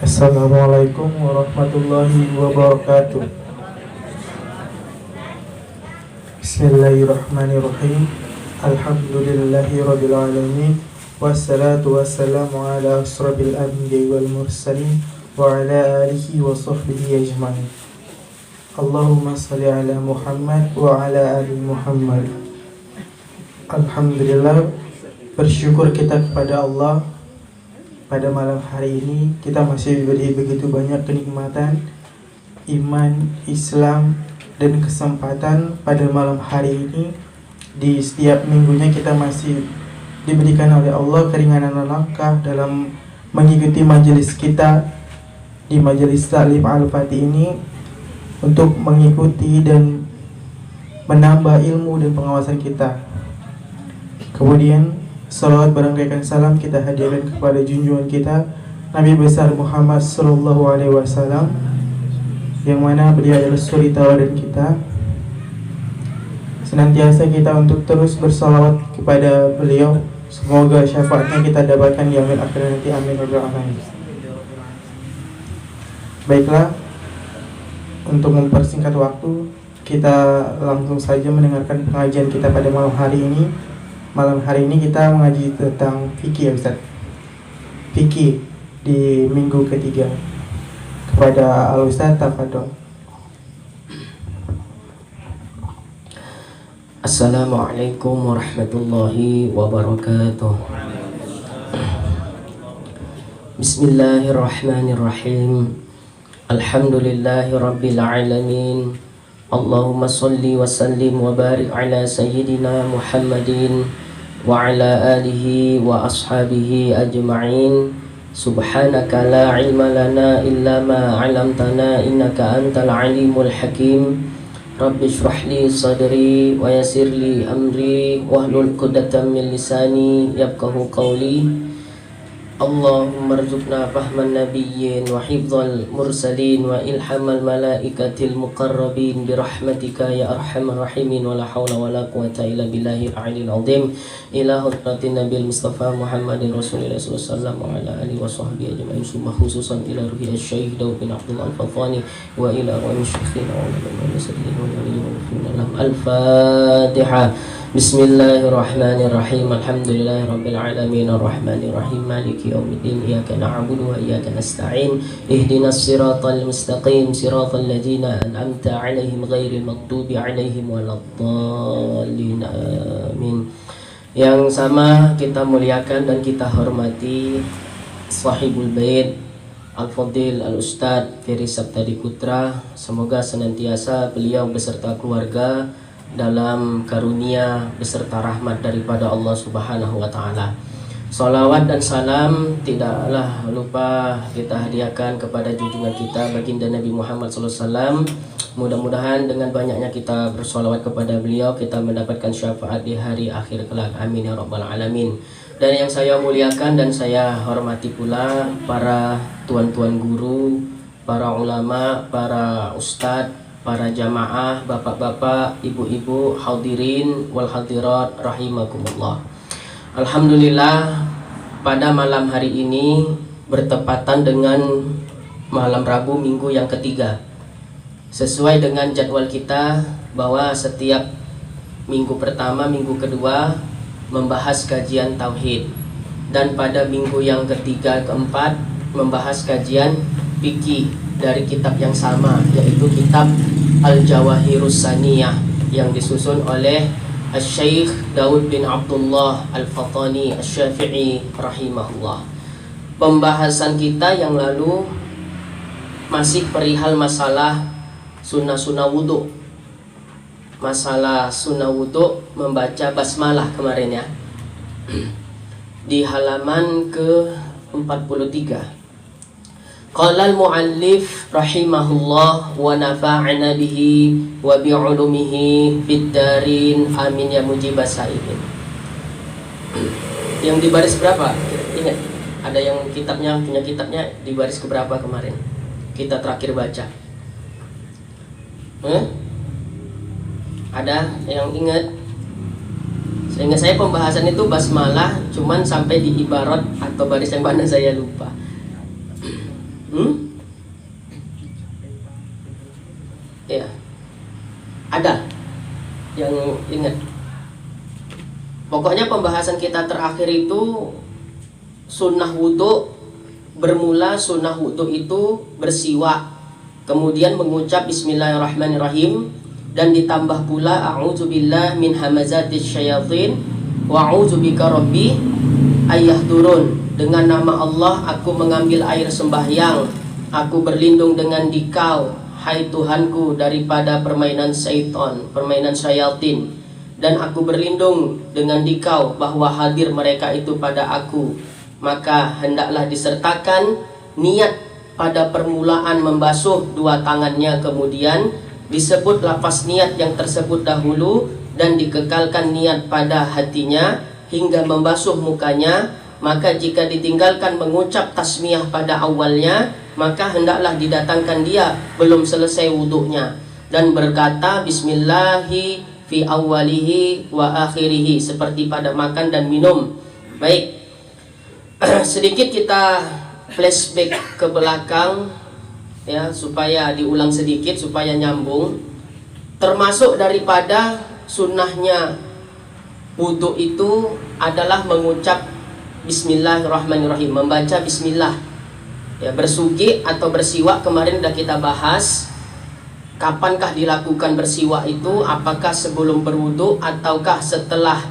Assalamualaikum warahmatullahi wabarakatuh. Bismillahirrahmanirrahim. Alhamdulillahirabbil alamin. Wassalatu wassalamu ala asrofil anbiya'i wal mursalin wa ala alihi wa sahbihi ajma'in. Allahumma shalli ala Muhammad wa ala ali Muhammad. Alhamdulillah, bersyukur kita kepada Allah. Pada malam hari ini kita masih diberi begitu banyak kenikmatan, iman, Islam, dan kesempatan pada malam hari ini. Di setiap minggunya kita masih diberikan oleh Allah keringanan langkah dalam mengikuti majelis kita di majelis Ta'lim Al-Fatih ini, untuk mengikuti dan menambah ilmu dan pengawasan kita. Kemudian salawat barangkaikan salam kita hadirkan kepada junjungan kita Nabi besar Muhammad sallallahu alaihi wasallam, yang mana beliau adalah suri tauladan kita. Senantiasa kita untuk terus bersalawat kepada beliau. Semoga syafaatnya kita dapatkan di akhir nanti. Amin ya rabbal alamin. Baiklah, untuk mempersingkat waktu, kita langsung saja mendengarkan pengajian kita pada malam hari ini. Malam hari ini kita mengaji tentang fikih, ya Ustaz. Fikih di minggu ketiga. Kepada Al-Ustaz, tafadhol. Assalamualaikum warahmatullahi wabarakatuh. Bismillahirrahmanirrahim. Alhamdulillahi rabbil alamin. Allahumma salli wa sallim wa barik ala sayyidina Muhammadin wa ala alihi wa ashabihi ajma'in. Subhanaka la ilma lana illa ma 'allamtana innaka antal alimul hakim. Rabbi shrah li sadri wa yassir li amri wahlul 'uqdatam min lisani yafqahu qawli. Allahumma rzuqna fahman nabiyyin wa hifdzal mursalin wa ilhamal malaikatil muqarrabin birahmatika ya arhamar rahimin wa la hawla wa la quwata illa billahil aliyil azim. Ila hadratin nabil mustafa Muhammadin rasulillah sallallahu alaihi wasallam wa ala alihi wa sahbihi ajma'in, summa khususan ila ruhi asy-syaikh Daud bin Abdullah al-Fathani wa ila ruhi syekhina wa ulama al-muslimin wa alihi al-Fatiha. Bismillahirrahmanirrahim. Alhamdulillahirabbil alamin arrahmanir rahim maliki yaumiddin iyyaka na'budu wa iyyaka nasta'in ihdinas siratal mustaqim siratal ladzina an'amta 'alaihim ghairil maghdubi 'alaihim waladdallin amin. Yang sama kita muliakan dan kita hormati Sahibul Bait Al-Fadil Al-Ustadz Ferry Saptadi Putra. Semoga senantiasa beliau beserta keluarga dalam karunia beserta rahmat daripada Allah Subhanahu wa taala. Salawat dan salam tidaklah lupa kita hadiahkan kepada junjungan kita baginda Nabi Muhammad SAW. Mudah-mudahan dengan banyaknya kita bersalawat kepada beliau, kita mendapatkan syafaat di hari akhir kelak. Amin ya rabbal alamin. Dan yang saya muliakan dan saya hormati pula para tuan-tuan guru, para ulama, para ustadz, para jamaah, bapak-bapak, ibu-ibu, hadirin wal hadirat rahimakumullah. Alhamdulillah, pada malam hari ini bertepatan dengan malam Rabu minggu yang ketiga. Sesuai dengan jadwal kita bahwa setiap minggu pertama, minggu kedua membahas kajian tauhid, dan pada minggu yang ketiga, keempat membahas kajian fikih dari kitab yang sama, yaitu kitab Al-Jawahirus Saniyah yang disusun oleh Syekh Daud bin Abdullah Al-Fathani Asy-Syafi'i rahimahullah. Pembahasan kita yang lalu masih perihal masalah sunnah-sunnah wudhu. Masalah sunnah wudhu membaca basmalah kemarin ya. Di halaman ke-43. Qala al-muallif rahimahullah wa nafa'ana bihi wa bi'ulumihi fid darin amin ya mujibas sa'ilin. Yang di baris berapa? Ingat? Ada yang punya kitabnya di baris keberapa kemarin? Kita terakhir baca. Ada yang ingat? Seingat saya pembahasan itu basmalah cuman sampai di ibarat atau baris yang mana saya lupa. Ya. Ada yang ingat? Pokoknya pembahasan kita terakhir itu sunnah wudhu. Bermula sunnah wudhu itu bersiwak, kemudian mengucap bismillahirrahmanirrahim, dan ditambah pula a'udzubillah min hamazatis syayatin wa a'udzubika rabbi ayyahdurun. Dengan nama Allah aku mengambil air sembahyang, aku berlindung dengan dikau hai Tuhanku daripada permainan syaitan, permainan syayatin, dan aku berlindung dengan dikau bahwa hadir mereka itu pada aku. Maka hendaklah disertakan niat pada permulaan membasuh dua tangannya, kemudian disebut lafaz niat yang tersebut dahulu dan dikekalkan niat pada hatinya hingga membasuh mukanya. Maka jika ditinggalkan mengucap tasmiyah pada awalnya, maka hendaklah didatangkan dia belum selesai wuduknya dan berkata bismillahi fi awwalihi wa akhirihi, seperti pada makan dan minum. Baik, sedikit kita flashback ke belakang ya, supaya diulang sedikit supaya nyambung. Termasuk daripada sunnahnya wudhu itu adalah mengucap bismillahirrahmanirrahim, membaca bismillah ya. Bersugi atau bersiwak kemarin sudah kita bahas. Kapankah dilakukan bersiwak itu? Apakah sebelum berwudhu ataukah setelah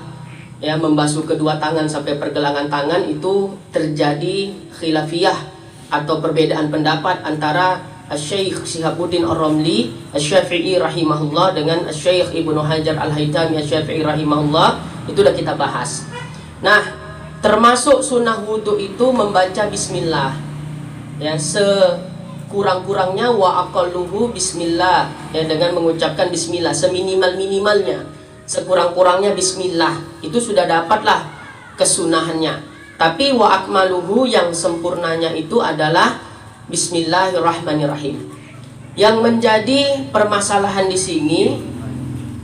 ya membasuh kedua tangan sampai pergelangan tangan? Itu terjadi khilafiyah atau perbedaan pendapat antara Syekh Syihabuddin Ar-Ramli Asy-Syafi'i rahimahullah dengan Syekh Ibnu Hajar Al-Haytami Asy-Syafi'i rahimahullah. Itu sudah kita bahas. Nah, termasuk sunnah wudhu itu membaca bismillah ya, sekurang-kurangnya wa aqalluhu bismillah ya, dengan mengucapkan bismillah seminimal-minimalnya, sekurang-kurangnya bismillah. Itu sudah dapatlah kesunahannya. Tapi wa akmaluhu, yang sempurnanya itu adalah bismillahirrahmanirrahim. Yang menjadi permasalahan di sini,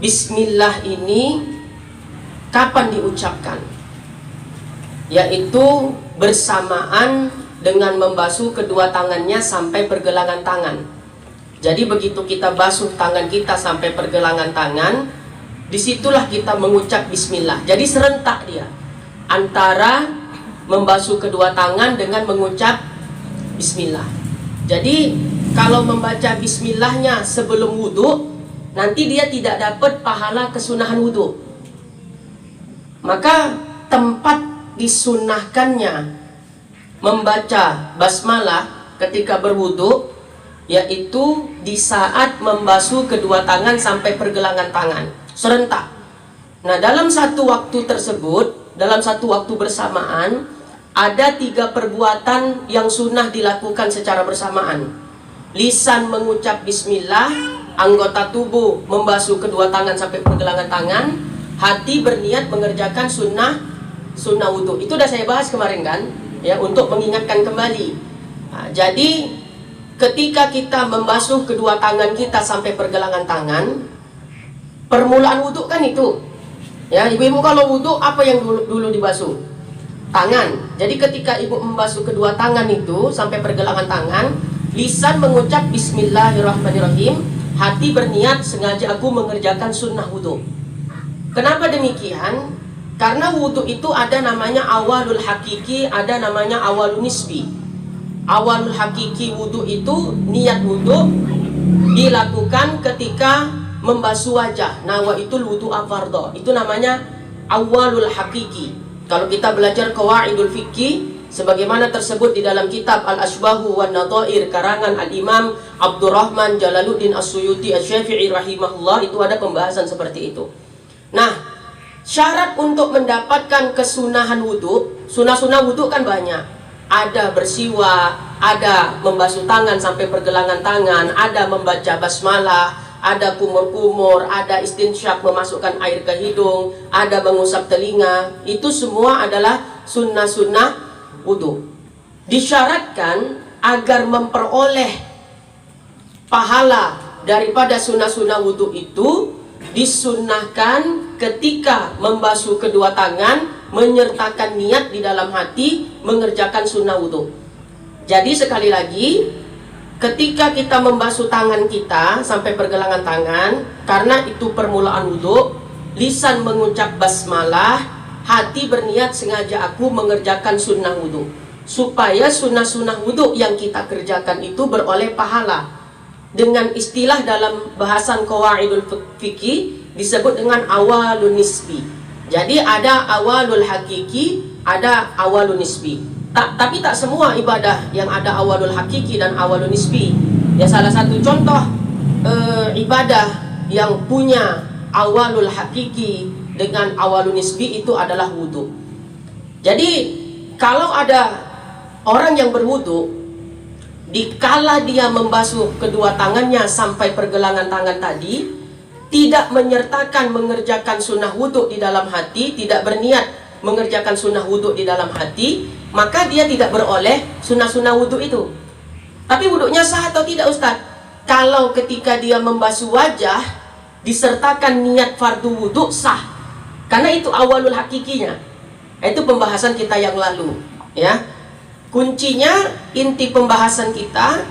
bismillah ini kapan diucapkan? Yaitu bersamaan dengan membasuh kedua tangannya sampai pergelangan tangan. Jadi begitu kita basuh tangan kita sampai pergelangan tangan, disitulah kita mengucap bismillah. Jadi serentak dia antara membasuh kedua tangan dengan mengucap bismillah. Jadi kalau membaca bismillahnya sebelum wudhu, nanti dia tidak dapat pahala kesunahan wudhu. Maka tempat disunahkannya membaca basmalah ketika berwudhu yaitu di saat membasuh kedua tangan sampai pergelangan tangan serentak. Nah, dalam satu waktu tersebut, dalam satu waktu bersamaan, ada 3 perbuatan yang sunnah dilakukan secara bersamaan. Lisan mengucap bismillah, anggota tubuh membasuh kedua tangan sampai pergelangan tangan, hati berniat mengerjakan sunnah wudhu. Itu sudah saya bahas kemarin kan ya, untuk mengingatkan kembali. Nah, jadi ketika kita membasuh kedua tangan kita sampai pergelangan tangan, permulaan wudhu kan itu ya. Ibu-ibu kalau wudhu apa yang dulu dibasuh? Tangan. Jadi ketika ibu membasuh kedua tangan itu sampai pergelangan tangan, lisan mengucap bismillahirrahmanirrahim, hati berniat sengaja aku mengerjakan sunnah wudhu. Kenapa demikian? Karena wudhu itu ada namanya awalul hakiki, ada namanya awalul nisbi. Awalul hakiki wudhu itu, niat wudhu dilakukan ketika membasuh wajah. Nawaitul wudhu afardho. Itu namanya awalul hakiki. Kalau kita belajar qawaidul fikih, sebagaimana tersebut di dalam kitab Al-Ashbahu wan Nadhair karangan Al-Imam Abdurrahman Jalaluddin As-Suyuti Asy-Syafi'i rahimahullah, itu ada pembahasan seperti itu. Nah, syarat untuk mendapatkan kesunahan wudhu, sunah-sunah wudhu kan banyak. Ada bersiwak, ada membasuh tangan sampai pergelangan tangan, ada membaca basmalah, ada kumur-kumur, ada istinsyak memasukkan air ke hidung, ada mengusap telinga. Itu semua adalah sunnah-sunnah wudhu. disyaratkan agar memperoleh pahala daripada sunnah-sunnah wudhu itu, disunnahkan ketika membasuh kedua tangan menyertakan niat di dalam hati mengerjakan sunnah wudhu. Jadi sekali lagi, ketika kita membasuh tangan kita sampai pergelangan tangan, karena itu permulaan wudhu, lisan mengucap basmalah, hati berniat sengaja aku mengerjakan sunnah wudhu, supaya sunnah-sunnah wudhu yang kita kerjakan itu beroleh pahala. Dengan istilah dalam bahasan qawaidul fikih disebut dengan awalun nisbi. Jadi ada awalul hakiki, ada awalun nisbi. Tapi tak semua ibadah yang ada awalul hakiki dan awalun nisbi. Ya, salah satu contoh ibadah yang punya awalul hakiki dengan awalun nisbi itu adalah wudhu. Jadi kalau ada orang yang berwudhu, dikala dia membasuh kedua tangannya sampai pergelangan tangan tadi, tidak menyertakan mengerjakan sunnah wudhu di dalam hati, tidak berniat mengerjakan sunnah wudhu di dalam hati, maka dia tidak beroleh sunnah-sunnah wudhu itu. Tapi wudhunya sah atau tidak, Ustaz? Kalau ketika dia membasuh wajah disertakan niat fardu wudhu, sah, karena itu awalul hakikinya. Itu pembahasan kita yang lalu, ya. Kuncinya, inti pembahasan kita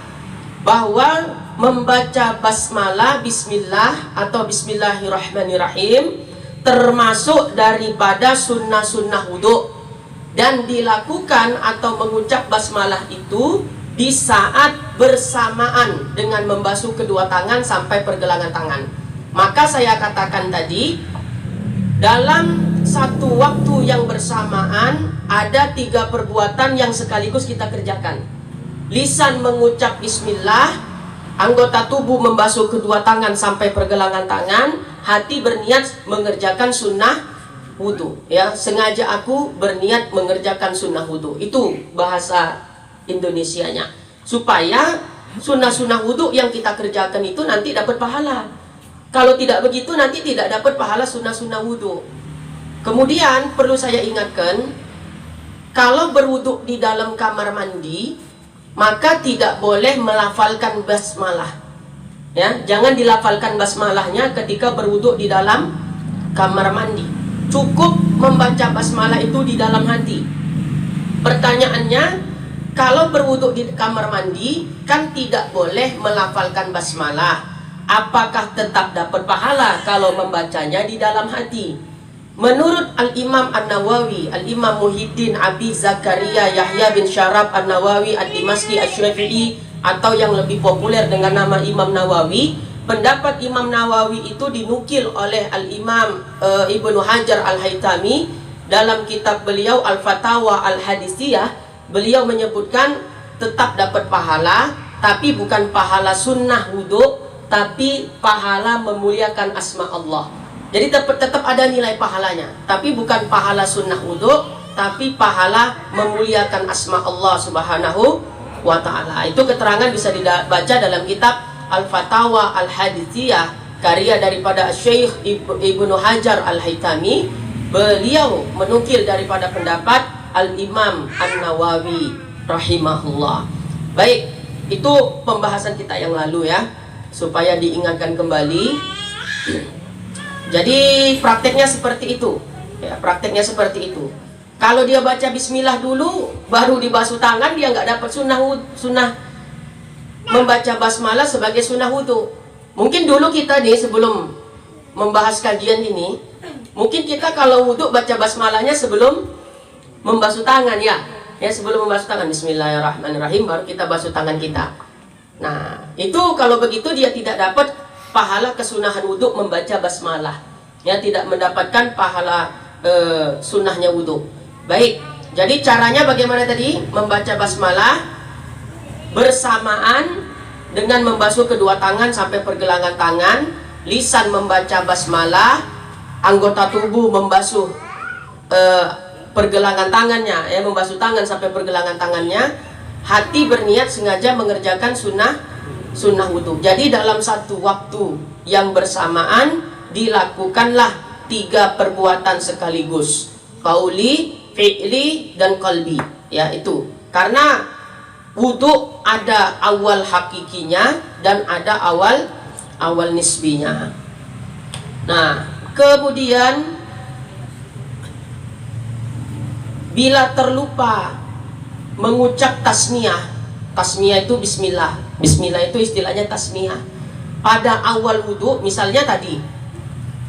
bahwa membaca basmalah, bismillah atau bismillahirrahmanirrahim termasuk daripada sunnah-sunnah wudhu, dan dilakukan atau mengucap basmalah itu di saat bersamaan dengan membasuh kedua tangan sampai pergelangan tangan. Maka saya katakan tadi, dalam satu waktu yang bersamaan ada 3 perbuatan yang sekaligus kita kerjakan. Lisan mengucap bismillah, anggota tubuh membasuh kedua tangan sampai pergelangan tangan, hati berniat mengerjakan sunnah wudhu. Ya, sengaja aku berniat mengerjakan sunnah wudhu. Itu bahasa Indonesianya. Supaya sunnah-sunnah wudhu yang kita kerjakan itu nanti dapat pahala. Kalau tidak begitu nanti tidak dapat pahala sunnah-sunnah wudhu. Kemudian perlu saya ingatkan, kalau berwudhu di dalam kamar mandi, maka tidak boleh melafalkan basmalah. Ya, jangan dilafalkan basmalahnya ketika berwudhu di dalam kamar mandi. Cukup membaca basmalah itu di dalam hati. Pertanyaannya, kalau berwudhu di kamar mandi kan tidak boleh melafalkan basmalah. Apakah tetap dapat pahala kalau membacanya di dalam hati? Menurut Al-Imam An-Nawawi, Al-Imam Muhyiddin Abi Zakaria Yahya bin Syaraf An-Nawawi Ad-Dimashqi Asy-Syafi'i, atau yang lebih populer dengan nama Imam Nawawi, pendapat Imam Nawawi itu dinukil oleh Al-Imam Ibnu Hajar Al-Haytami dalam kitab beliau Al-Fatawa Al-Hadisiyah. Beliau menyebutkan tetap dapat pahala, tapi bukan pahala sunnah wudhu, tapi pahala memuliakan asma Allah. Jadi tetap ada nilai pahalanya, tapi bukan pahala sunnah wudhu, tapi pahala memuliakan asma Allah subhanahu wa ta'ala. Itu keterangan bisa dibaca dalam kitab Al-Fatawa Al-Hadithiyah, karya daripada Syekh Ibnu Hajar Al-Haytami. Beliau menukil daripada pendapat Al-Imam An-Nawawi rahimahullah. Baik, itu pembahasan kita yang lalu ya, supaya diingatkan kembali. Jadi prakteknya seperti itu, ya, prakteknya seperti itu. Kalau dia baca bismillah dulu, baru dibasuh tangan, dia nggak dapat sunnah membaca basmalah sebagai sunnah wudhu. Mungkin dulu kita nih sebelum membahas kajian ini, mungkin kita kalau wudhu baca basmalahnya sebelum membasuh tangan ya, sebelum membasuh tangan bismillahirrahmanirrahim baru kita basuh tangan kita. Nah itu kalau begitu dia tidak dapat pahala kesunahan wudhu membaca basmalah, ya, tidak mendapatkan pahala sunnahnya wudhu. Baik, jadi caranya bagaimana tadi? Membaca basmalah bersamaan dengan membasuh kedua tangan sampai pergelangan tangan, lisan membaca basmalah, anggota tubuh membasuh pergelangan tangannya, ya, membasuh tangan sampai pergelangan tangannya, hati berniat sengaja mengerjakan sunnah wudhu. Jadi dalam satu waktu yang bersamaan dilakukanlah 3 perbuatan sekaligus, qauli, fi'li, dan qalbi. Ya, itu Karena wudhu ada awal hakikinya dan ada awal nisbinya. Nah, kemudian bila terlupa mengucap tasmiyah, tasmiyah itu bismillah, bismillah itu istilahnya tasmiyah. Pada awal wudhu, misalnya tadi,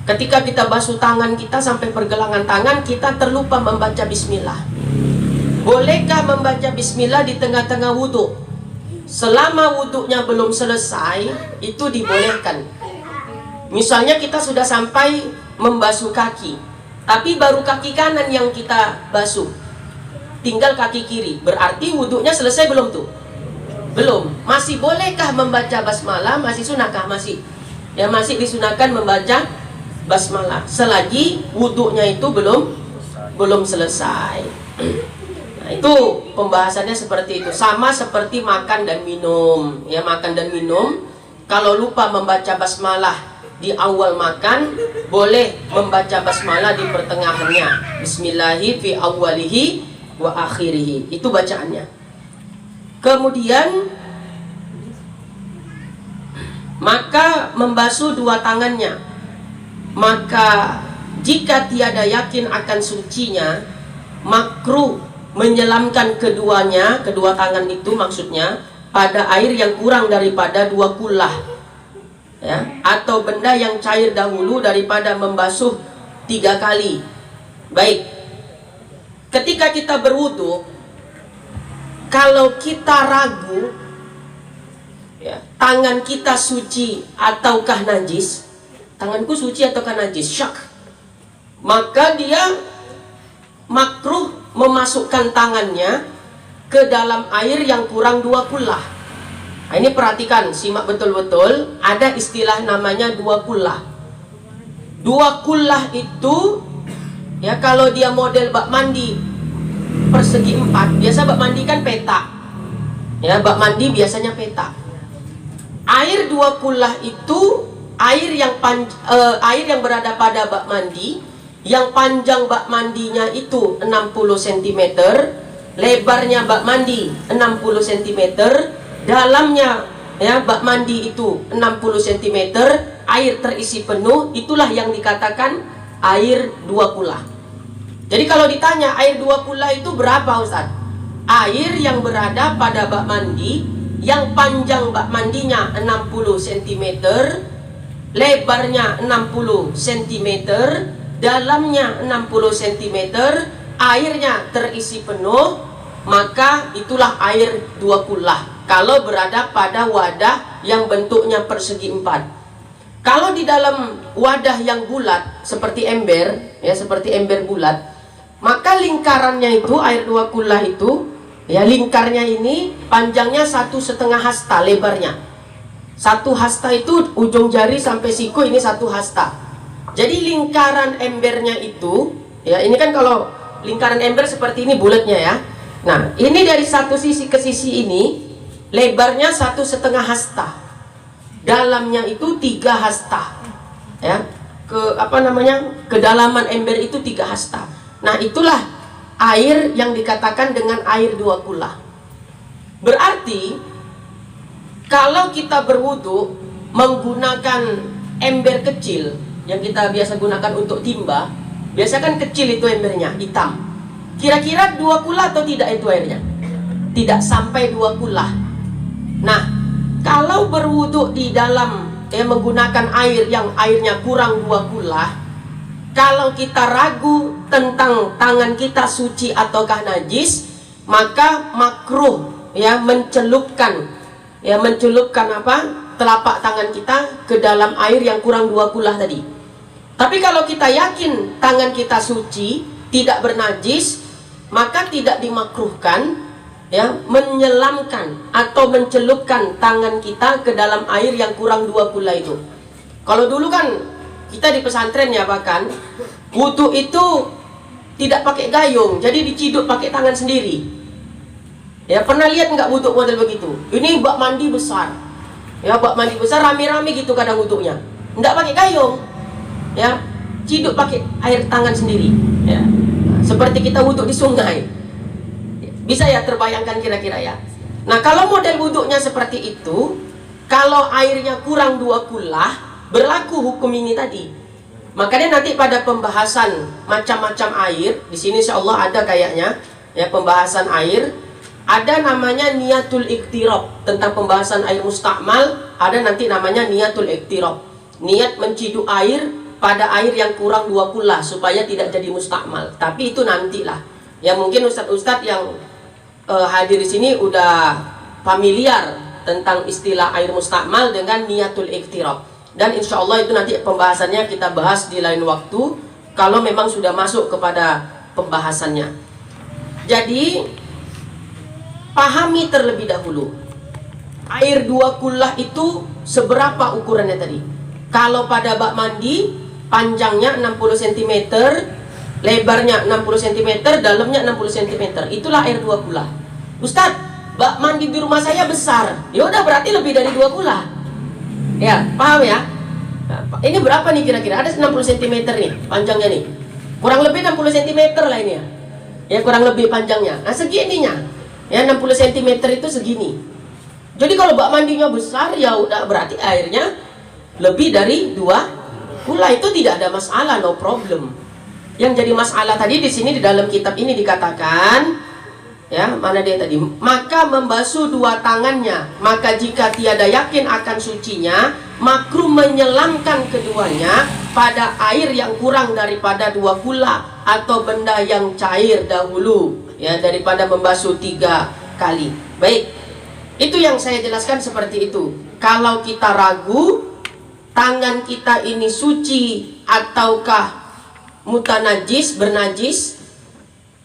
ketika kita basuh tangan kita sampai pergelangan tangan, kita terlupa membaca bismillah. Bolehkah membaca bismillah di tengah-tengah wudhu? Selama wudhunya belum selesai, itu dibolehkan. Misalnya kita sudah sampai membasuh kaki, tapi baru kaki kanan yang kita basuh, tinggal kaki kiri. Berarti wudhunya selesai belum tuh? Belum. Masih bolehkah membaca basmalah? Masih sunahkah? Masih. Ya, masih disunahkan membaca basmalah selagi wudhunya itu belum selesai. Nah, itu pembahasannya seperti itu. Sama seperti makan dan minum. Ya, makan dan minum, kalau lupa membaca basmalah di awal makan, boleh membaca basmalah di pertengahannya. Bismillahi fi awwalihi wa akhirihi. Itu bacaannya. Kemudian maka membasuh dua tangannya. Maka jika tiada yakin akan sucinya, makruh menyelamkan keduanya, kedua tangan itu maksudnya, pada air yang kurang daripada 2 kullah, ya, atau benda yang cair dahulu daripada membasuh 3 kali. Baik, ketika kita berwudu, kalau kita ragu, ya, tangan kita suci ataukah najis, tanganku suci ataukah najis, syak, maka dia makruh memasukkan tangannya ke dalam air yang kurang 2 kullah. Nah, ini perhatikan, simak betul-betul, ada istilah namanya 2 kullah. 2 kullah itu, ya, kalau dia model bak mandi persegi 4, biasa bak mandi kan petak, ya, bak mandi biasanya petak. Air 2 kullah itu air yang berada pada bak mandi, yang panjang bak mandinya itu 60 cm, lebarnya bak mandi 60 cm, dalamnya, ya, bak mandi itu 60 cm, air terisi penuh, itulah yang dikatakan air 2 kullah. Jadi kalau ditanya air 2 kullah itu berapa, Ustaz? Air yang berada pada bak mandi, yang panjang bak mandinya 60 cm, lebarnya 60 cm, dalamnya 60 cm, airnya terisi penuh, maka itulah air 2 kullah. Kalau berada pada wadah yang bentuknya persegi 4. Kalau di dalam wadah yang bulat seperti ember, ya, seperti ember bulat, maka lingkarannya itu air 2 kullah itu, ya, lingkarnya ini panjangnya 1,5 hasta, lebarnya 1 hasta, itu ujung jari sampai siku ini 1 hasta. Jadi lingkaran embernya itu, ya, ini kan kalau lingkaran ember seperti ini bulatnya, ya. Nah, ini dari satu sisi ke sisi ini lebarnya 1,5 hasta, dalamnya itu 3 hasta, ya. Kedalaman ember itu 3 hasta. Nah, itulah air yang dikatakan dengan air 2 kullah. Berarti kalau kita berwudu menggunakan ember kecil yang kita biasa gunakan untuk timba, biasa kan kecil itu embernya, hitam. Kira-kira 2 kullah atau tidak itu airnya? Tidak sampai 2 kullah. Nah, kalau berwudu di dalam, menggunakan air yang airnya kurang 2 kullah, kalau kita ragu tentang tangan kita suci ataukah najis, maka makruh, ya, mencelupkan telapak tangan kita ke dalam air yang kurang 2 kullah tadi. Tapi kalau kita yakin tangan kita suci, tidak bernajis, maka tidak dimakruhkan, ya, menyelamkan atau mencelupkan tangan kita ke dalam air yang kurang 2 kullah itu. Kalau dulu kan kita di pesantren, ya, bahkan wudu itu tidak pakai gayung, jadi diciduk pakai tangan sendiri. Ya, pernah lihat nggak wudu model begitu? Ini bak mandi besar, ya, bak mandi besar, rame-rame gitu kadang wudunya, nggak pakai gayung, ya, ciduk pakai air tangan sendiri, ya, seperti kita wuduk di sungai. Bisa ya terbayangkan kira-kira ya. Nah kalau model wuduknya seperti itu, kalau airnya kurang 2 kullah, berlaku hukum ini tadi. Makanya nanti pada pembahasan macam-macam air, di sini insya Allah ada kayaknya ya pembahasan air, ada namanya niatul iktirab. Tentang pembahasan air mustakmal, ada nanti namanya niatul iktirab. Niat menciduk air pada air yang kurang 2 kullah supaya tidak jadi mustakmal. Tapi itu nantilah. Ya mungkin ustadz-ustadz yang hadir di sini udah familiar tentang istilah air mustakmal dengan niatul iktirab. Dan insya Allah itu nanti pembahasannya kita bahas di lain waktu kalau memang sudah masuk kepada pembahasannya. Jadi pahami terlebih dahulu air 2 kullah itu seberapa ukurannya tadi. Kalau pada bak mandi panjangnya 60 cm, lebarnya 60 cm, dalamnya 60 cm. Itulah air 2 kullah. Ustadz, bak mandi di rumah saya besar. Ya udah berarti lebih dari 2 kullah. Ya, paham ya? Nah, ini berapa nih kira-kira? Ada 60 cm nih panjangnya nih. Kurang lebih 60 cm lah ini ya. Ya kurang lebih panjangnya. Nah segininya. Ya 60 cm itu segini. Jadi kalau bak mandinya besar ya udah berarti airnya lebih dari 2 kullah. Itu tidak ada masalah, no problem. Yang jadi masalah tadi di sini di dalam kitab ini dikatakan, ya mana dia tadi? Maka membasuh 2 tangannya. Maka jika tiada yakin akan sucinya, makruh menyelamkan keduanya pada air yang kurang daripada 2 kullah atau benda yang cair dahulu, ya daripada membasuh 3 kali. Baik, itu yang saya jelaskan seperti itu. Kalau kita ragu tangan kita ini suci ataukah mutanajis, bernajis,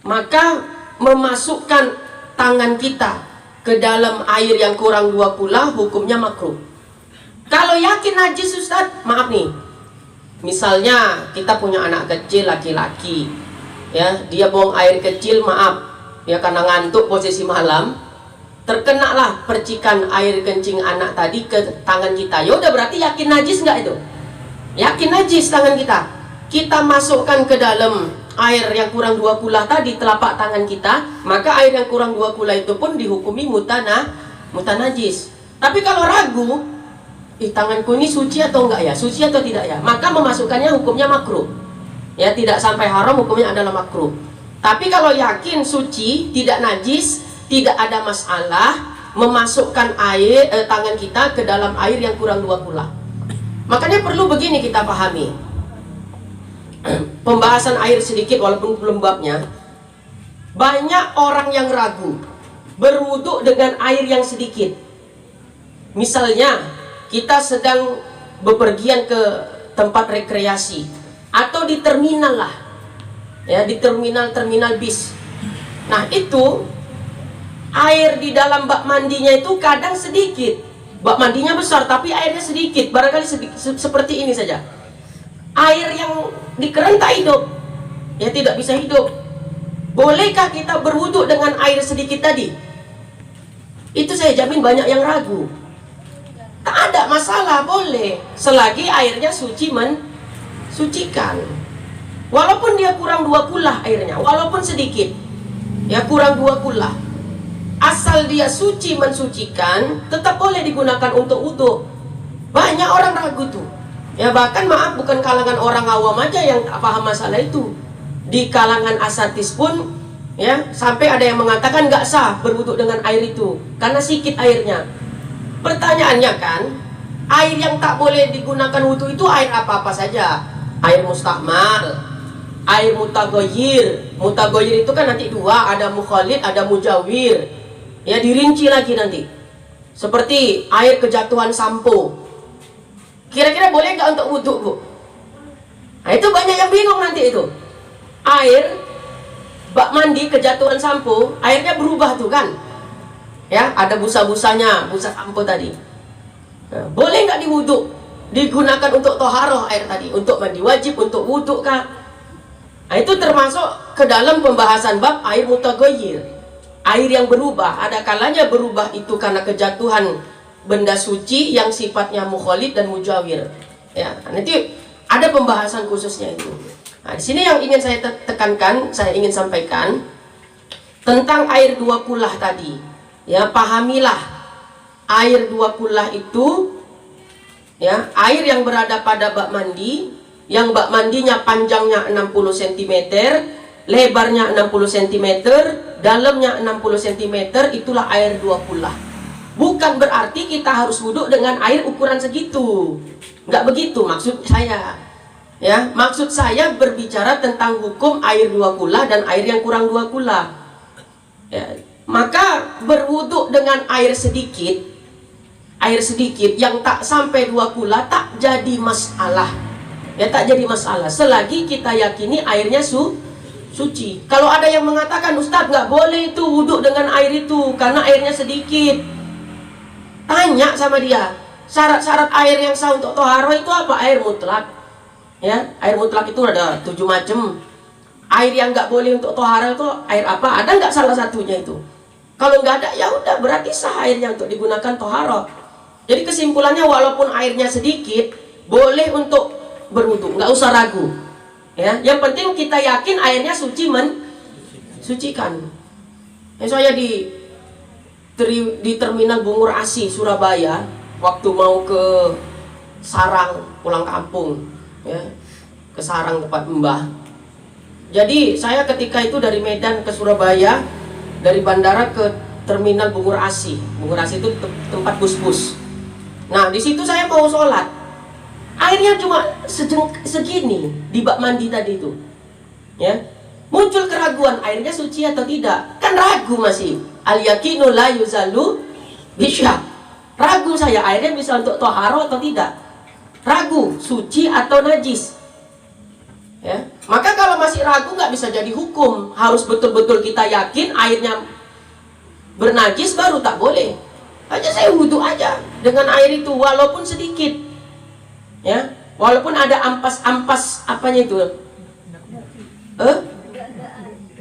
maka memasukkan tangan kita ke dalam air yang kurang 2 kullah hukumnya makruh. Kalau yakin najis Ustadz, maaf nih, misalnya kita punya anak kecil laki-laki, ya dia buang air kecil, maaf ya karena ngantuk posisi malam, terkenalah percikan air kencing anak tadi ke tangan kita. Ya udah berarti yakin najis nggak itu? Yakin najis tangan kita. Kita masukkan ke dalam air yang kurang 2 kullah tadi telapak tangan kita, maka air yang kurang 2 kullah itu pun dihukumi mutanajis. Tapi kalau ragu, tanganku ini suci atau enggak ya, suci atau tidak ya, maka memasukkannya hukumnya makruh. Ya tidak sampai haram, hukumnya adalah makruh. Tapi kalau yakin suci, tidak najis, tidak ada masalah, memasukkan air tangan kita ke dalam air yang kurang 2 kullah. Makanya perlu begini kita pahami. Pembahasan air sedikit walaupun belum babnya. Banyak orang yang ragu berwuduk dengan air yang sedikit. Misalnya kita sedang bepergian ke tempat rekreasi atau di terminal lah, ya di terminal bis. Nah itu air di dalam bak mandinya itu kadang sedikit. Bak mandinya besar tapi airnya sedikit. Barangkali seperti ini saja. Air yang di keran tak hidup, ya tidak bisa hidup. Bolehkah kita berwuduk dengan air sedikit tadi? Itu saya jamin banyak yang ragu. Tak ada masalah, boleh selagi airnya suci mensucikan. Walaupun dia kurang 2 kullah airnya, walaupun sedikit, ya kurang 2 kullah, asal dia suci mensucikan, tetap boleh digunakan untuk wuduk. Banyak orang ragu tuh. Ya bahkan maaf, bukan kalangan orang awam aja yang tak paham masalah itu. Di kalangan asatis pun ya sampai ada yang mengatakan nggak sah berwuduk dengan air itu karena sedikit airnya. Pertanyaannya kan, air yang tak boleh digunakan wudhu itu air apa-apa saja. Air mustakmal, air mutaghayyir. Mutaghayyir itu kan nanti 2, ada mukhalid, ada mujawir. Ya dirinci lagi nanti. Seperti air kejatuhan sampo. Kira-kira boleh nggak untuk wudhu, Bu? Nah itu banyak yang bingung nanti itu. Air bak mandi kejatuhan sampo, airnya berubah tuh kan? Ya ada busa-busanya, busa sampo tadi. Nah, boleh nggak diwudhu? Digunakan untuk toharoh air tadi, untuk mandi wajib, untuk wudhu kah? Nah itu termasuk ke dalam pembahasan bab air mutaghayyir. Air yang berubah, ada kalanya berubah itu karena kejatuhan benda suci yang sifatnya mukhalid dan mujawir. Ya, nanti ada pembahasan khususnya itu. Nah, di sini yang ingin saya tekankan, saya ingin sampaikan, tentang air dua kulah tadi. Ya, pahamilah air dua kulah itu, ya, air yang berada pada bak mandi, yang bak mandinya panjangnya 60 cm, lebarnya 60 cm, dalamnya 60 cm, itulah air dua kulah. Bukan berarti kita harus wudhu dengan air ukuran segitu. Nggak begitu maksud saya. Ya, maksud saya berbicara tentang hukum air dua kulah dan air yang kurang dua kulah. Ya, maka berwudhu dengan air sedikit yang tak sampai dua kulah tak jadi masalah. Ya, tak jadi masalah selagi kita yakini airnya suci. Kalau ada yang mengatakan, Ustadz nggak boleh itu wudhu dengan air itu karena airnya sedikit, tanya sama dia, syarat-syarat air yang sah untuk toharoh itu apa? Air mutlak. Ya, air mutlak itu ada 7 macam. Air yang nggak boleh untuk toharoh itu air apa? Ada nggak salah satunya itu? Kalau nggak ada, ya udah berarti sah airnya untuk digunakan toharoh. Jadi kesimpulannya, walaupun airnya sedikit, boleh untuk berwudu, nggak usah ragu. Ya, yang penting kita yakin airnya sucikan. Saya di terminal Bungur Asi Surabaya, waktu mau ke Sarang pulang kampung, ya, ke Sarang tempat Mbah. Jadi saya ketika itu dari Medan ke Surabaya, dari bandara ke terminal Bungur Asi. Bungur Asi itu tempat bus-bus. Nah, di situ saya mau sholat. Airnya cuma segini di bak mandi tadi itu. Ya. Muncul keraguan, airnya suci atau tidak? Kan ragu masih. Al-yakinu la yuzalu bisyak. Ragu saya, airnya bisa untuk toharo atau tidak? Ragu, suci atau najis? Ya. Maka kalau masih ragu nggak bisa jadi hukum. Harus betul-betul kita yakin airnya bernajis baru tak boleh. Aja saya wudhu aja dengan air itu walaupun sedikit. Ya, walaupun ada ampas-ampas apanya itu?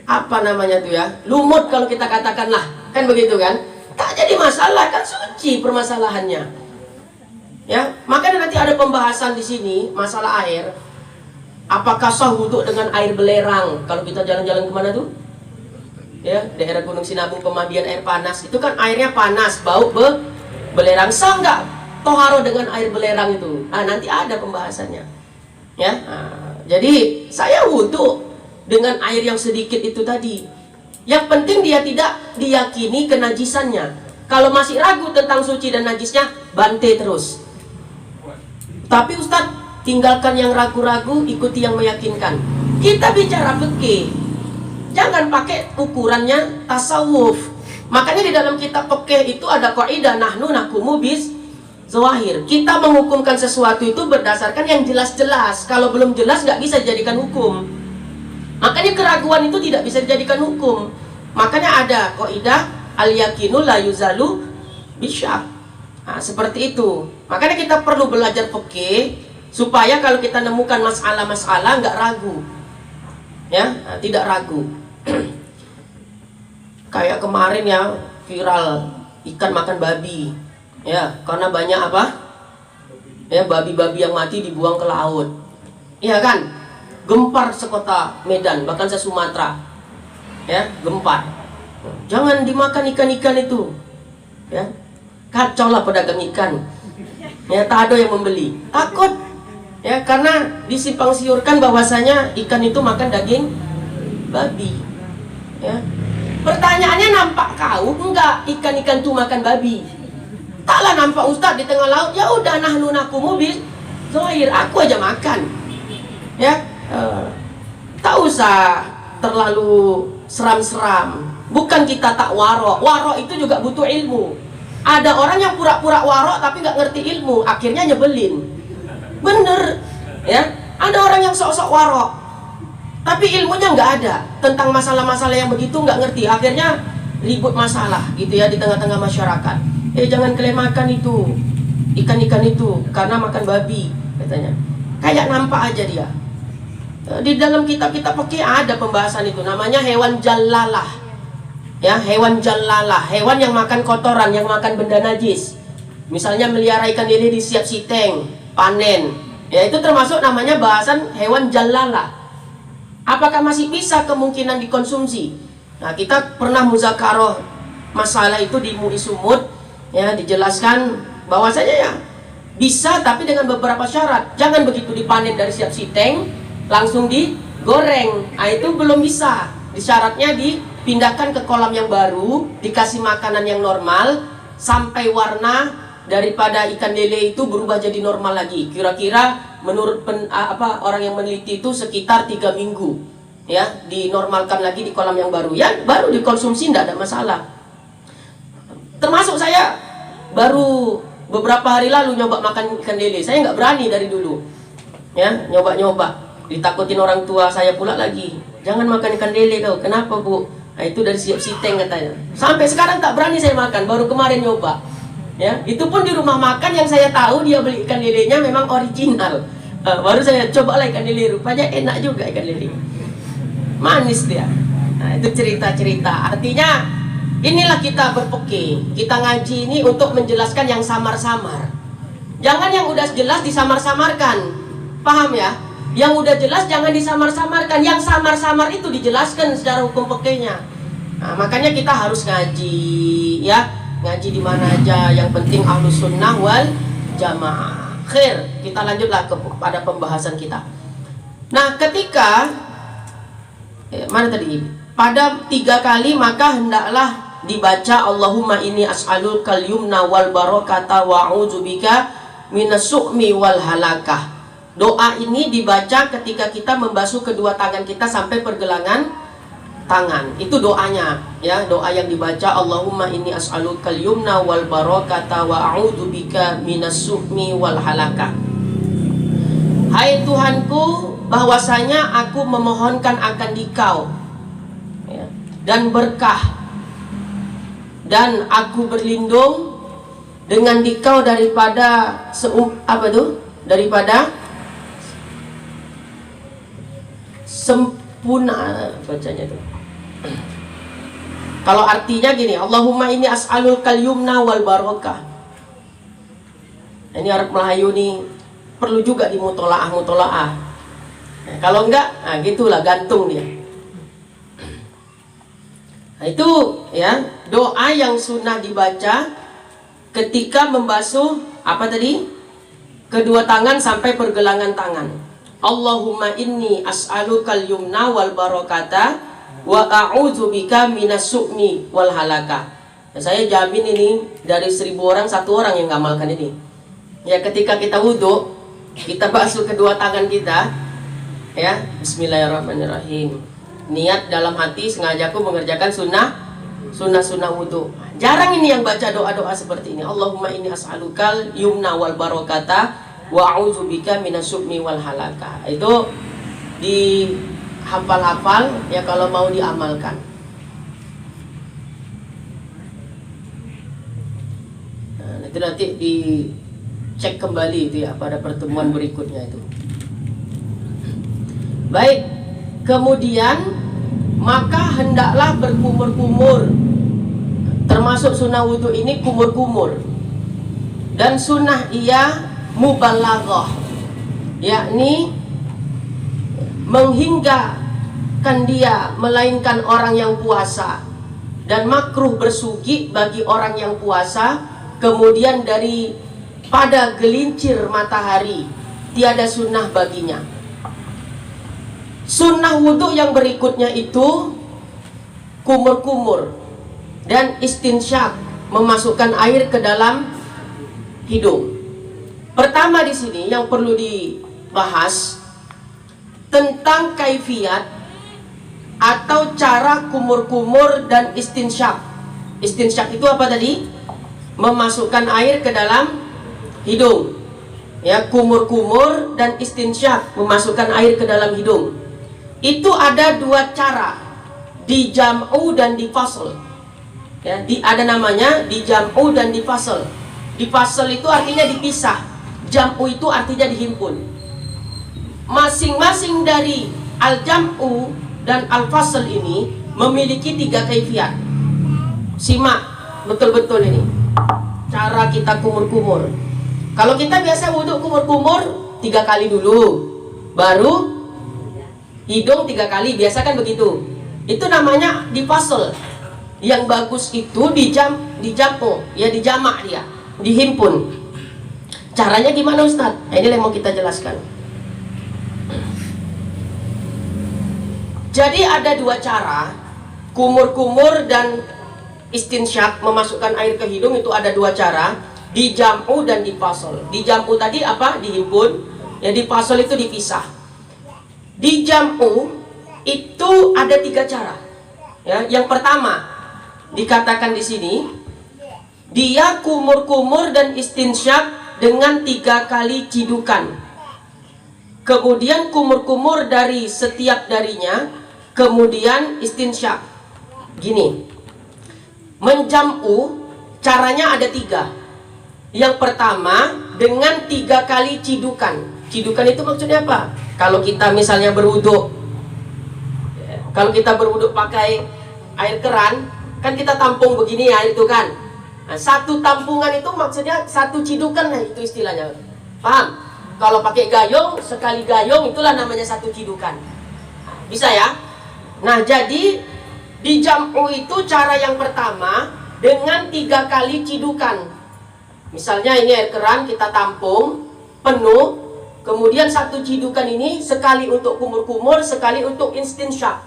Apa namanya tuh ya? Lumut kalau kita katakan lah. Kan begitu kan? Tak jadi masalah, kan suci permasalahannya. Ya, makanya nanti ada pembahasan di sini masalah air. Apakah sah wudhu dengan air belerang? Kalau kita jalan-jalan kemana tuh? Ya, daerah Gunung Sinabung, pemandian air panas. Itu kan airnya panas, bau belerang. Sah nggak toharo dengan air belerang itu? Nah, nanti ada pembahasannya. Ya, jadi saya wudhu dengan air yang sedikit itu tadi. Yang penting dia tidak diyakini kenajisannya. Kalau masih ragu tentang suci dan najisnya, bantai terus. Tapi Ustadz, tinggalkan yang ragu-ragu, ikuti yang meyakinkan. Kita bicara fikih, jangan pakai ukurannya tasawuf. Makanya di dalam kitab fikih itu ada kaidah nahnu nahkumu bis zawahir. Kita menghukumkan sesuatu itu berdasarkan yang jelas-jelas. Kalau belum jelas nggak bisa dijadikan hukum. Makanya keraguan itu tidak bisa dijadikan hukum. Makanya ada kaidah al-yakinu la yuzalu bisyak. Nah, seperti itu. Makanya kita perlu belajar fikih supaya kalau kita nemukan masalah-masalah nggak ragu. Ya, nah, tidak ragu. Kayak kemarin ya viral ikan makan babi. Ya, karena banyak apa? Ya, babi-babi yang mati dibuang ke laut. Iya kan? Gempar sekota Medan, bahkan se-Sumatera. Ya, gempar. Jangan dimakan ikan-ikan itu. Ya. Kacau lah pedagang ikan. Ya, tak ada yang membeli. Takut. Ya, karena disimpang siurkan bahwasanya ikan itu makan daging babi. Ya. Pertanyaannya, nampak kau enggak ikan-ikan itu makan babi? Taklah nampak Ustadz di tengah laut. Ya udah, nahnu nakumu bis zahir, aku aja makan. Ya, tak usah terlalu seram-seram. Bukan kita tak warok. Warok itu juga butuh ilmu. Ada orang yang pura-pura warok tapi nggak ngerti ilmu, akhirnya nyebelin. Bener, ya. Ada orang yang sok-sok warok, tapi ilmunya nggak ada tentang masalah-masalah yang begitu, nggak ngerti, akhirnya ribut masalah, gitu ya, di tengah-tengah masyarakat. Jangan kalian makan itu ikan-ikan itu karena makan babi, katanya. Kayak nampak aja dia. Di dalam kitab-kitab fikih ada pembahasan itu, namanya hewan jallalah. Ya, hewan jallalah, hewan yang makan kotoran, yang makan benda najis. Misalnya melihara ikan lele di siap siteng, panen. Ya, itu termasuk namanya bahasan hewan jallalah. Apakah masih bisa kemungkinan dikonsumsi? Nah, kita pernah muzakarah masalah itu di MUI Sumut, ya, dijelaskan bahwasanya ya bisa, tapi dengan beberapa syarat. Jangan begitu dipanen dari siap siteng langsung digoreng. Nah, itu belum bisa. Syaratnya dipindahkan ke kolam yang baru, dikasih makanan yang normal sampai warna daripada ikan lele itu berubah jadi normal lagi. Kira-kira menurut orang yang meneliti itu sekitar 3 minggu, ya, dinormalkan lagi di kolam yang baru, ya, baru dikonsumsi, tidak ada masalah. Termasuk saya baru beberapa hari lalu nyoba makan ikan lele. Saya nggak berani dari dulu, ya, nyoba-nyoba, ditakutin orang tua saya pula lagi, jangan makan ikan lele kau. Kenapa, Bu? Nah, itu dari siap siteng katanya. Sampai sekarang tak berani saya makan, baru kemarin nyoba, ya, itu pun di rumah makan yang saya tahu dia beli ikan lelenya memang original. Baru saya cobalah ikan lele, rupanya enak juga ikan lele, manis dia. Nah, itu cerita-cerita. Artinya inilah kita berpikir, kita ngaji ini untuk menjelaskan yang samar-samar. Jangan yang udah jelas disamar-samarkan, paham ya? Yang udah jelas jangan disamar-samarkan. Yang samar-samar itu dijelaskan secara hukum fikihnya. Nah, makanya kita harus ngaji, ya, ngaji di mana aja. Yang penting ahlus sunnah wal jamaah. Khair, kita lanjutlah kepada pembahasan kita. Nah, ketika mana tadi? Pada 3 kali maka hendaklah dibaca Allahumma inni as'alukal yumna wal barakata wa a'udzubika minas su'mi wal halakah. Doa ini dibaca ketika kita membasuh kedua tangan kita sampai pergelangan tangan. Itu doanya, ya, doa yang dibaca Allahumma inni as'alukal yumna wal barakata wa a'udzubika minas su'mi wal halakah. Hai Tuhanku, bahwasanya aku memohonkan akan Dikau, ya, dan berkah, dan aku berlindung dengan Dikau daripada daripada sempurna, bacanya tuh. Kalau artinya gini, Allahumma inni as'alukal yumna wal barakah. Ini Arab Melayu nih perlu juga dimutolaah. Nah, kalau enggak, nah gitulah, gantung dia. Nah, itu ya doa yang sunnah dibaca ketika membasuh apa tadi? Kedua tangan sampai pergelangan tangan. Allahumma inni as'alukal yumna wal barakata wa a'udzubika minas su'mi wal halaka. Nah, saya jamin ini dari 1000 orang 1 orang yang ngamalkan ini. Ya, ketika kita wudhu, kita basuh kedua tangan kita, ya, bismillahirrahmanirrahim. Niat dalam hati, sengajaku mengerjakan sunnah wudhu. Jarang ini yang baca doa-doa seperti ini. Allahumma inni as'alukal yumna wal barakata wa a'udzubika minas su'mi wal halaka. Itu dihafal-hafal ya kalau mau diamalkan. Nah, itu nanti dicek kembali itu ya pada pertemuan berikutnya itu. Baik, kemudian maka hendaklah berkumur-kumur. Termasuk sunnah wudhu ini kumur-kumur. Dan sunnah ia mubalaghah, yakni menghinggakan dia melainkan orang yang puasa, dan makruh bersugi bagi orang yang puasa. Kemudian daripada gelincir matahari tiada sunnah baginya. Sunnah wudhu yang berikutnya itu kumur-kumur dan istinsyak, memasukkan air ke dalam hidung. Pertama di sini yang perlu dibahas tentang kaifiat atau cara kumur-kumur dan istinsyak. Istinsyak itu apa tadi? Memasukkan air ke dalam hidung. Ya, kumur-kumur dan istinsyak, memasukkan air ke dalam hidung. Itu ada 2 cara, di jam'u dan di fasl. Ya, ada namanya di jam'u dan di fasl. Di fasl itu artinya dipisah. Jam'u itu artinya dihimpun. Masing-masing dari al-jam'u dan al-fasl ini memiliki 3 kaifiat. Simak betul-betul ini cara kita kumur-kumur. Kalau kita biasa wudhu kumur-kumur 3 kali dulu, baru hidung 3 kali, biasa kan begitu. Itu namanya difasel. Yang bagus itu dijamu, ya dijamak dia, dihimpun. Caranya gimana Ustaz? Nah, ini yang mau kita jelaskan. Jadi ada dua cara, kumur-kumur dan istinsyak, memasukkan air ke hidung itu ada dua cara, dijamu dan difasel. Dijamu tadi apa? Dihimpun. Ya, difasel itu dipisah. Dijamu itu ada tiga cara. Ya, yang pertama dikatakan di sini, dia kumur-kumur dan istinsyak dengan 3 kali cidukan. Kemudian kumur-kumur dari setiap darinya, kemudian istinsyak. Gini, menjamu caranya ada 3. Yang pertama dengan 3 kali cidukan. Cidukan itu maksudnya apa? Kalau kita misalnya berwuduk, kalau kita berwuduk pakai air keran, kan kita tampung begini ya, itu kan. Nah, satu tampungan itu maksudnya satu cidukan, nah itu istilahnya. Paham? Kalau pakai gayung, sekali gayung itulah namanya satu cidukan. Bisa ya? Nah, jadi dijamu itu cara yang pertama dengan 3 kali cidukan. Misalnya ini air keran kita tampung penuh, kemudian satu cidukan ini sekali untuk kumur-kumur, sekali untuk istinsyak.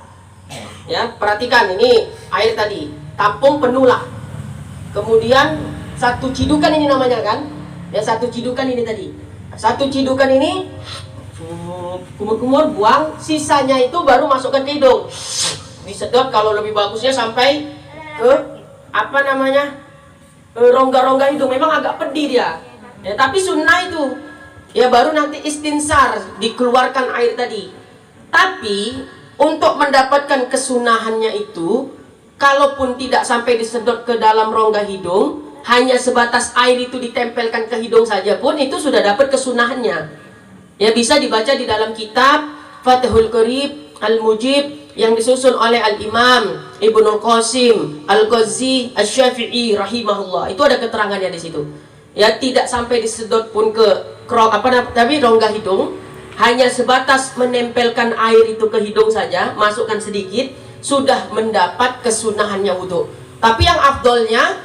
Ya, perhatikan ini air tadi, tampung penuh lah. Kemudian satu cidukan ini namanya kan? Ya, satu cidukan ini tadi. Satu cidukan ini kumur-kumur buang, sisanya itu baru masukkan ke hidung. Disedot kalau lebih bagusnya sampai ke apa namanya? Rongga-rongga hidung. Memang agak pedih dia. Ya, tapi sunnah itu. Ya, baru nanti istinsar dikeluarkan air tadi. Tapi untuk mendapatkan kesunahannya itu, kalaupun tidak sampai disedot ke dalam rongga hidung, hanya sebatas air itu ditempelkan ke hidung saja pun itu sudah dapat kesunahannya. Ya, bisa dibaca di dalam kitab Fathul Qarib Al-Mujib yang disusun oleh Al-Imam Ibnul Qasim Al-Ghazi Asy-Syafi'i rahimahullah. Itu ada keterangannya di situ. Ya, tidak sampai disedot pun ke tapi rongga hidung, hanya sebatas menempelkan air itu ke hidung saja, masukkan sedikit, sudah mendapat kesunahannya wudhu. Tapi yang afdolnya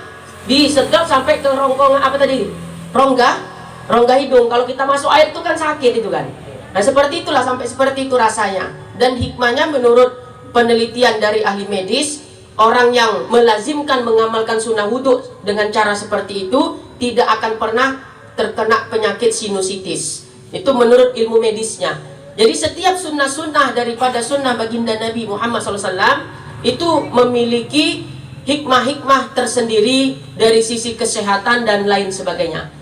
disedot sampai ke rongga apa tadi? Rongga hidung. Kalau kita masuk air itu kan sakit itu kan. Nah, seperti itulah, sampai seperti itu rasanya. Dan hikmahnya menurut penelitian dari ahli medis, orang yang melazimkan mengamalkan sunnah wudhu dengan cara seperti itu tidak akan pernah terkena penyakit sinusitis. Itu menurut ilmu medisnya. Jadi setiap sunnah-sunnah daripada sunnah baginda Nabi Muhammad SAW itu memiliki hikmah-hikmah tersendiri dari sisi kesehatan dan lain sebagainya.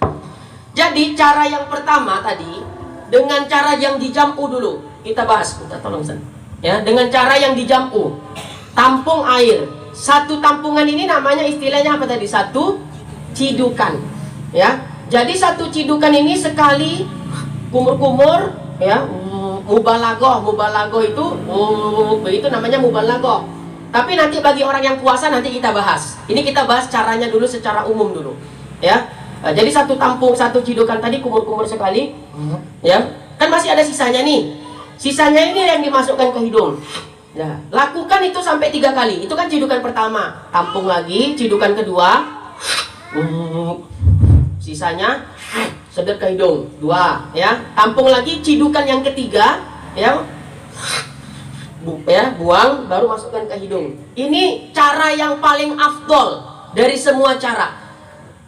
Jadi cara yang pertama tadi dengan cara yang dijamu dulu kita bahas. Minta tolong Ustaz. Ya, dengan cara yang dijamu, tampung air. Satu tampungan ini namanya istilahnya apa tadi? Satu cidukan. Ya, jadi satu cidukan ini sekali kumur-kumur, ya, mubalaghah itu namanya mubalaghah. Tapi nanti bagi orang yang puasa nanti kita bahas. Ini kita bahas caranya dulu secara umum dulu, ya. Nah, jadi satu tampung, satu cidukan tadi kumur-kumur sekali, ya. Kan masih ada sisanya nih. Sisanya ini yang dimasukkan ke hidung. Ya, lakukan itu sampai 3 kali. Itu kan cidukan pertama. Tampung lagi, cidukan kedua. Sisanya sedot ke hidung 2, ya. Tampung lagi cidukan yang ketiga, ya. Buang baru masukkan ke hidung. Ini cara yang paling afdol dari semua cara.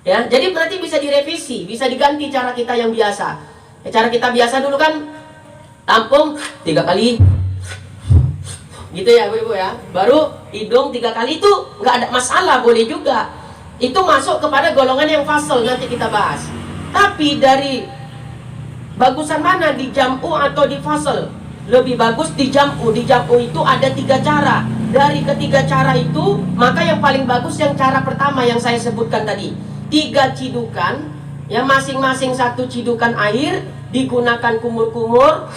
Ya, jadi berarti bisa direvisi, bisa diganti cara kita yang biasa. Ya, cara kita biasa dulu kan tampung 3 kali. Gitu ya, Bu-ibu ya. Baru hidung 3 kali itu nggak ada masalah, boleh juga. Itu masuk kepada golongan yang fasel, nanti kita bahas. Tapi dari bagusan mana, dijamu atau difasel? Lebih bagus dijamu. Dijamu itu ada 3 cara. Dari ketiga cara itu, maka yang paling bagus yang cara pertama yang saya sebutkan tadi. 3 cidukan, yang masing-masing 1 cidukan air, digunakan kumur-kumur,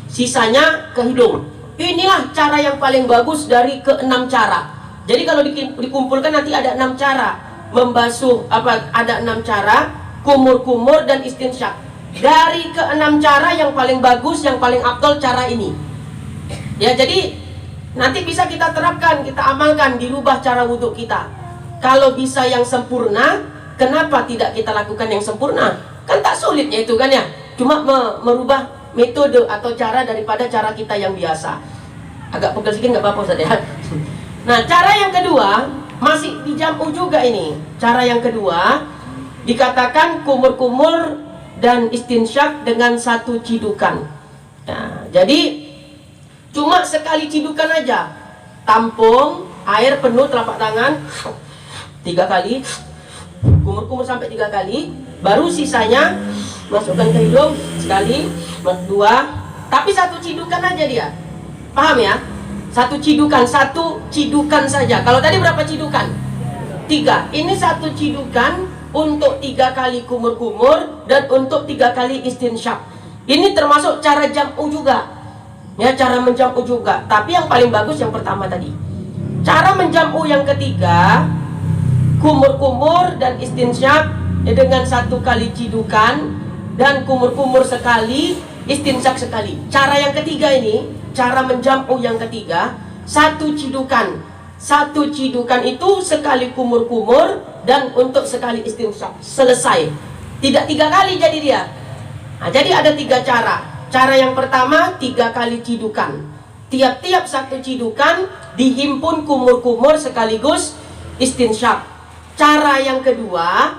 sisanya ke hidung. Inilah cara yang paling bagus dari ke-6 cara. Jadi kalau dikumpulkan nanti ada 6 cara membasuh, ada 6 cara, kumur-kumur dan istinsyak. Dari ke-6 cara yang paling bagus, yang paling afdol cara ini. Ya, jadi Nanti bisa kita terapkan, kita amalkan, dirubah cara wudhu kita. Kalau bisa yang sempurna, kenapa tidak kita lakukan yang sempurna? Kan tak sulitnya itu kan ya. Cuma merubah metode atau cara daripada cara kita yang biasa. Agak pegel sedikit nggak apa-apa Ustaz ya. Nah, cara yang kedua masih dijamu juga ini. Cara yang kedua dikatakan kumur-kumur dan istinsyak dengan satu cidukan. Nah, jadi cuma sekali cidukan aja. Tampung air penuh telapak tangan 3 kali, kumur-kumur sampai 3 kali, baru sisanya masukkan ke hidung sekali, 2, tapi satu cidukan aja dia. Paham ya? Satu cidukan saja. Kalau tadi berapa cidukan? 3. Ini satu cidukan untuk 3 kali kumur-kumur dan untuk 3 kali istinsyak. Ini termasuk cara jam'u juga. Ya, cara menjam'u juga. Tapi yang paling bagus yang pertama tadi. Cara menjam'u yang ketiga, kumur-kumur dan istinsyak dengan 1 kali cidukan dan kumur-kumur sekali, istinsyak sekali. Cara yang ketiga ini, cara menjam'u yang ketiga, 1 cidukan. 1 cidukan itu sekali kumur-kumur dan untuk sekali istinsyak. Selesai. Tidak 3 kali jadi dia. Nah, jadi ada 3 cara. Cara yang pertama 3 kali cidukan. Tiap-tiap 1 cidukan dihimpun kumur-kumur sekaligus istinsyak. Cara yang kedua,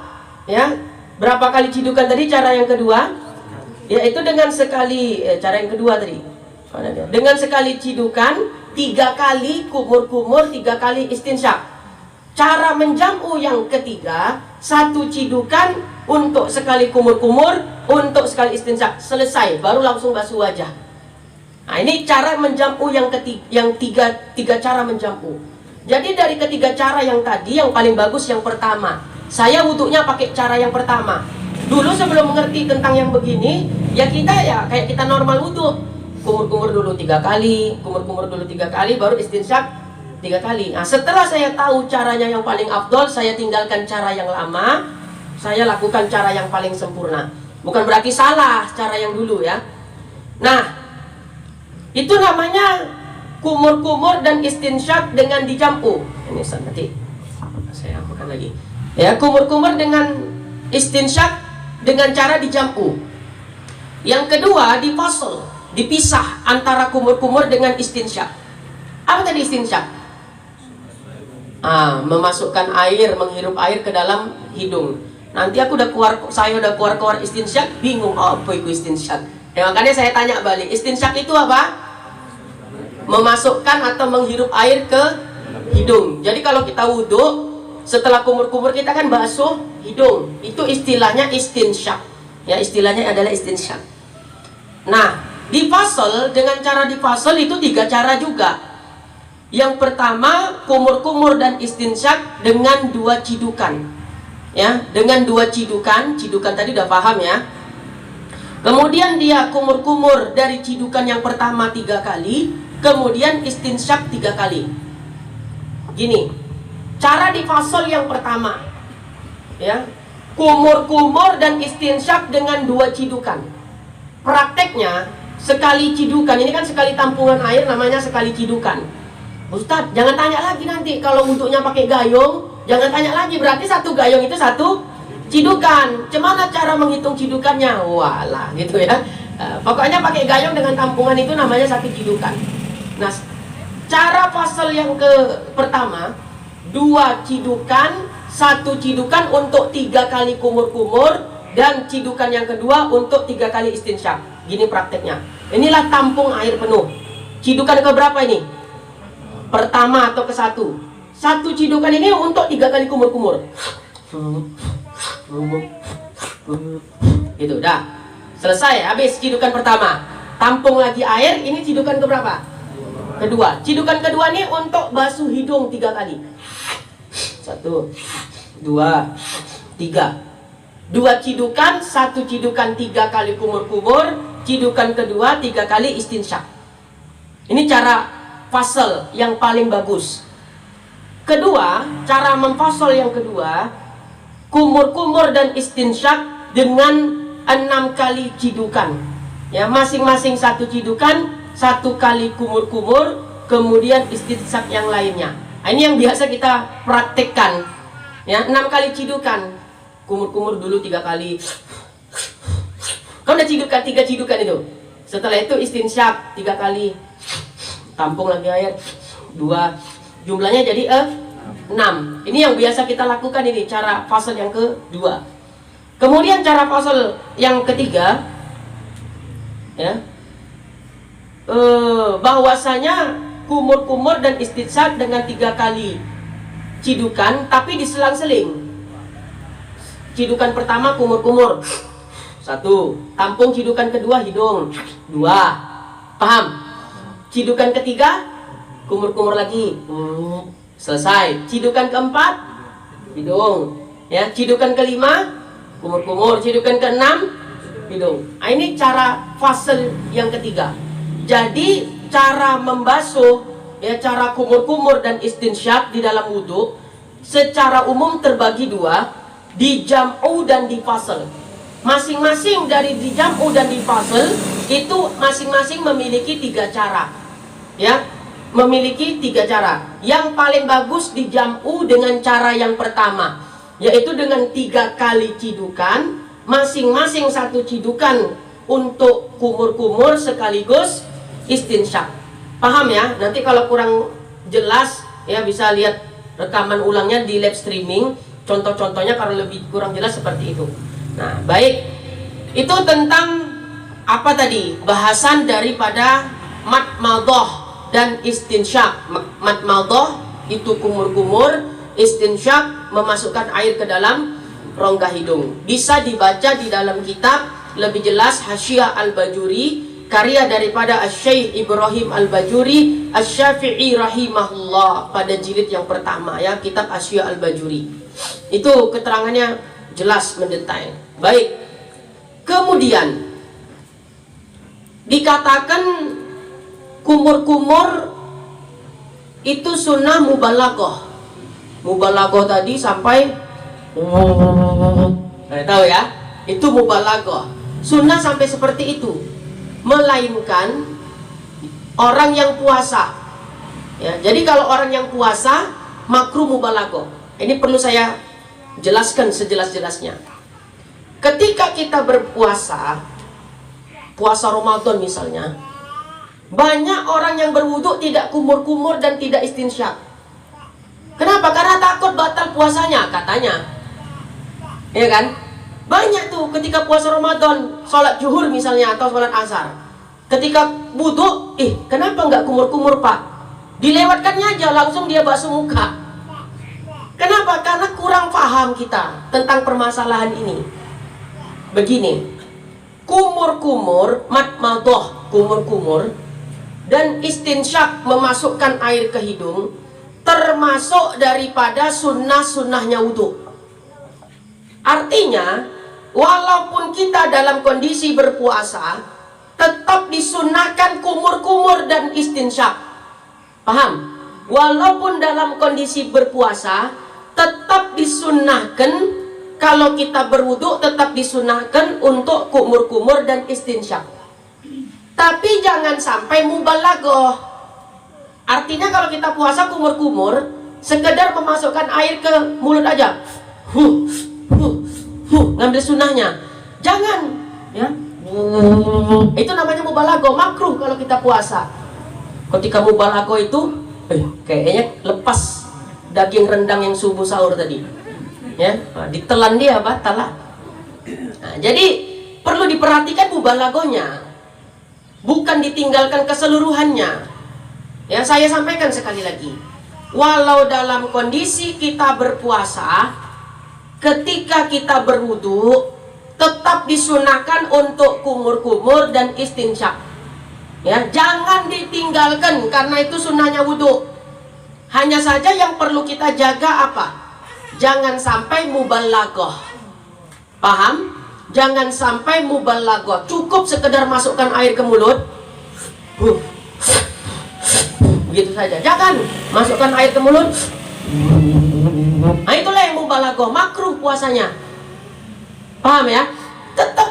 ya, berapa kali cidukan tadi? Cara yang kedua, yaitu dengan sekali. Cara yang kedua tadi, dengan sekali cidukan 3 kali kumur-kumur, 3 kali istinsyak. Cara menjam'u yang ketiga, 1 cidukan untuk sekali kumur-kumur, untuk sekali istinsyak. Selesai, baru langsung basuh wajah. Nah, ini cara menjam'u yang ketiga, yang tiga cara menjam'u. Jadi dari ketiga cara yang tadi, yang paling bagus yang pertama. Saya wudhunya pakai cara yang pertama. Dulu sebelum mengerti tentang yang begini, ya kita ya kayak kita normal wudhu. Kumur-kumur dulu 3 kali, kumur-kumur dulu 3 kali, baru istinsyak 3 kali. Nah, setelah saya tahu caranya yang paling afdol, saya tinggalkan cara yang lama, saya lakukan cara yang paling sempurna. Bukan berarti salah cara yang dulu ya. Nah, itu namanya kumur-kumur dan istinsyak dengan dijam'u. Ini nanti saya apakan lagi. Ya, kumur-kumur dengan istinsyak dengan cara dijam'u. Yang kedua, difasl, dipisah antara kumur-kumur dengan istinsyak. Apa tadi istinsyak? Memasukkan air, menghirup air ke dalam hidung. Nanti saya udah keluar istinsyak, bingung apa itu istinsyak. Ya, makanya saya tanya balik, istinsyak itu apa? Memasukkan atau menghirup air ke hidung. Jadi kalau kita wudhu, setelah kumur-kumur kita kan basuh hidung. Itu istilahnya istinsyak. Ya, istilahnya adalah istinsyak. Nah, difasl, dengan cara difasl itu 3 cara juga. Yang pertama, kumur-kumur dan istinsyak dengan 2 cidukan. Ya, dengan 2 cidukan. Cidukan tadi udah paham ya. Kemudian dia kumur-kumur dari cidukan yang pertama 3 kali, kemudian istinsyak 3 kali. Gini, cara difasl yang pertama, ya, kumur-kumur dan istinsyak dengan 2 cidukan. Prakteknya sekali cidukan, ini kan sekali tampungan air namanya sekali cidukan. Ustadz, jangan tanya lagi nanti kalau wudhunya pakai gayung, jangan tanya lagi, berarti 1 gayung itu 1 cidukan. Gimana cara menghitung cidukannya? Walah, gitu ya. Pokoknya pakai gayung dengan tampungan itu namanya 1 cidukan. Nah, cara fasl yang pertama, 2 cidukan, 1 cidukan untuk 3 kali kumur-kumur, dan cidukan yang kedua untuk 3 kali istinsyak. Gini prakteknya. Inilah tampung air penuh. Cidukan ke berapa ini? Pertama atau ke-1. 1 cidukan ini untuk 3 kali kumur-kumur. Gitu, dah. Selesai, habis cidukan pertama. Tampung lagi air, ini cidukan ke berapa? Kedua. Cidukan kedua ini untuk basuh hidung 3 kali. 1, 2, 3. 2 cidukan, 1 cidukan 3 kali kumur-kumur, cidukan kedua 3 kali istinsyak. Ini cara fasl yang paling bagus. Kedua, cara memfasl yang kedua, kumur-kumur dan istinsyak dengan 6 kali cidukan. Ya, masing-masing 1 cidukan, 1 kali kumur-kumur, kemudian istinsak yang lainnya. Nah, ini yang biasa kita praktekkan. Ya, 6 kali cidukan. Kumur-kumur dulu 3 kali. Kau udah cidukan 3 cidukan itu. Setelah itu istinsyak 3 kali. Tampung lagi air 2. Jumlahnya jadi 6. Ini yang biasa kita lakukan, ini cara fase yang kedua. Kemudian cara fase yang ketiga, ya, bahwasanya kumur-kumur dan istinsak dengan 3 kali cidukan, tapi diselang-seling. Cidukan pertama kumur-kumur 1, tampung cidukan kedua hidung 2. Paham? Cidukan ketiga kumur-kumur lagi, selesai. Cidukan keempat hidung, ya. Cidukan kelima kumur-kumur, cidukan keenam hidung. Nah, ini cara fase yang ketiga. Jadi cara membasuh, ya, cara kumur-kumur dan istinsyak di dalam wudhu secara umum terbagi 2, di jam'u dan di fasl. Masing-masing dari di jam'u dan di fasl itu masing-masing memiliki 3 cara, ya, memiliki 3 cara. Yang paling bagus di jam'u dengan cara yang pertama, yaitu dengan 3 kali cidukan, masing-masing 1 cidukan untuk kumur-kumur sekaligus istinsyak. Paham ya? Nanti kalau kurang jelas, ya, bisa lihat rekaman ulangnya di live streaming. Contoh-contohnya kalau lebih kurang jelas seperti itu. Nah, baik. Itu tentang apa tadi? Bahasan daripada mat madhah dan istinsyak. Mat madhah itu kumur-kumur, istinsyak memasukkan air ke dalam rongga hidung. Bisa dibaca di dalam kitab lebih jelas Hasyiah Al-Bajuri, karya daripada Asy-Syaikh Ibrahim Al-Bajuri Asy-Syafi'i rahimahullah, pada jilid yang pertama, ya, kitab Hasyiah Al-Bajuri. Itu keterangannya jelas mendetail. Baik. Kemudian dikatakan kumur-kumur itu sunnah mubalaghah. Mubalaghah tadi sampai tahu ya, itu mubalaghah. Sunnah sampai seperti itu. Melainkan orang yang puasa, ya. Jadi kalau orang yang puasa makruh mubalaghah. Ini perlu saya jelaskan sejelas-jelasnya. Ketika kita berpuasa, puasa Ramadan misalnya, banyak orang yang berwudu tidak kumur-kumur dan tidak istinsyak. Kenapa? Karena takut batal puasanya, katanya. Ya kan? Banyak tuh ketika puasa Ramadan, sholat zuhur misalnya atau sholat asar, ketika wudu, kenapa nggak kumur-kumur pak? Dilewatkannya aja, langsung dia basuh muka. Kenapa? Karena kurang paham kita tentang permasalahan ini. Begini, kumur-kumur, mat madhah kumur-kumur, dan istinsyak memasukkan air ke hidung, termasuk daripada sunnah-sunnahnya wudhu. Artinya, walaupun kita dalam kondisi berpuasa, tetap disunahkan kumur-kumur dan istinsyak. Paham? Walaupun dalam kondisi berpuasa, tetap disunahkan, kalau kita berwudu tetap disunahkan untuk kumur-kumur dan istinsyak. Tapi jangan sampai mubalaghah. Artinya kalau kita puasa kumur-kumur, sekedar memasukkan air ke mulut aja, ngambil sunnahnya. Jangan, ya. Itu namanya mubalaghah, makruh kalau kita puasa. Ketika mubalaghah itu, kayaknya lepas daging rendang yang subuh sahur tadi, ya, ditelan dia batal. Nah, jadi perlu diperhatikan mubalaghahnya, bukan ditinggalkan keseluruhannya. Ya, saya sampaikan sekali lagi, walau dalam kondisi kita berpuasa, ketika kita berwudu tetap disunahkan untuk kumur-kumur dan istinsyak. Ya, jangan ditinggalkan karena itu sunnahnya wudu. Hanya saja yang perlu kita jaga apa? Jangan sampai mubalaghah. Paham? Jangan sampai mubalaghah. Cukup sekedar masukkan air ke mulut, begitu saja. Jangan masukkan air ke mulut. Nah, itulah yang mubalaghah, makruh puasanya. Paham ya? Tetap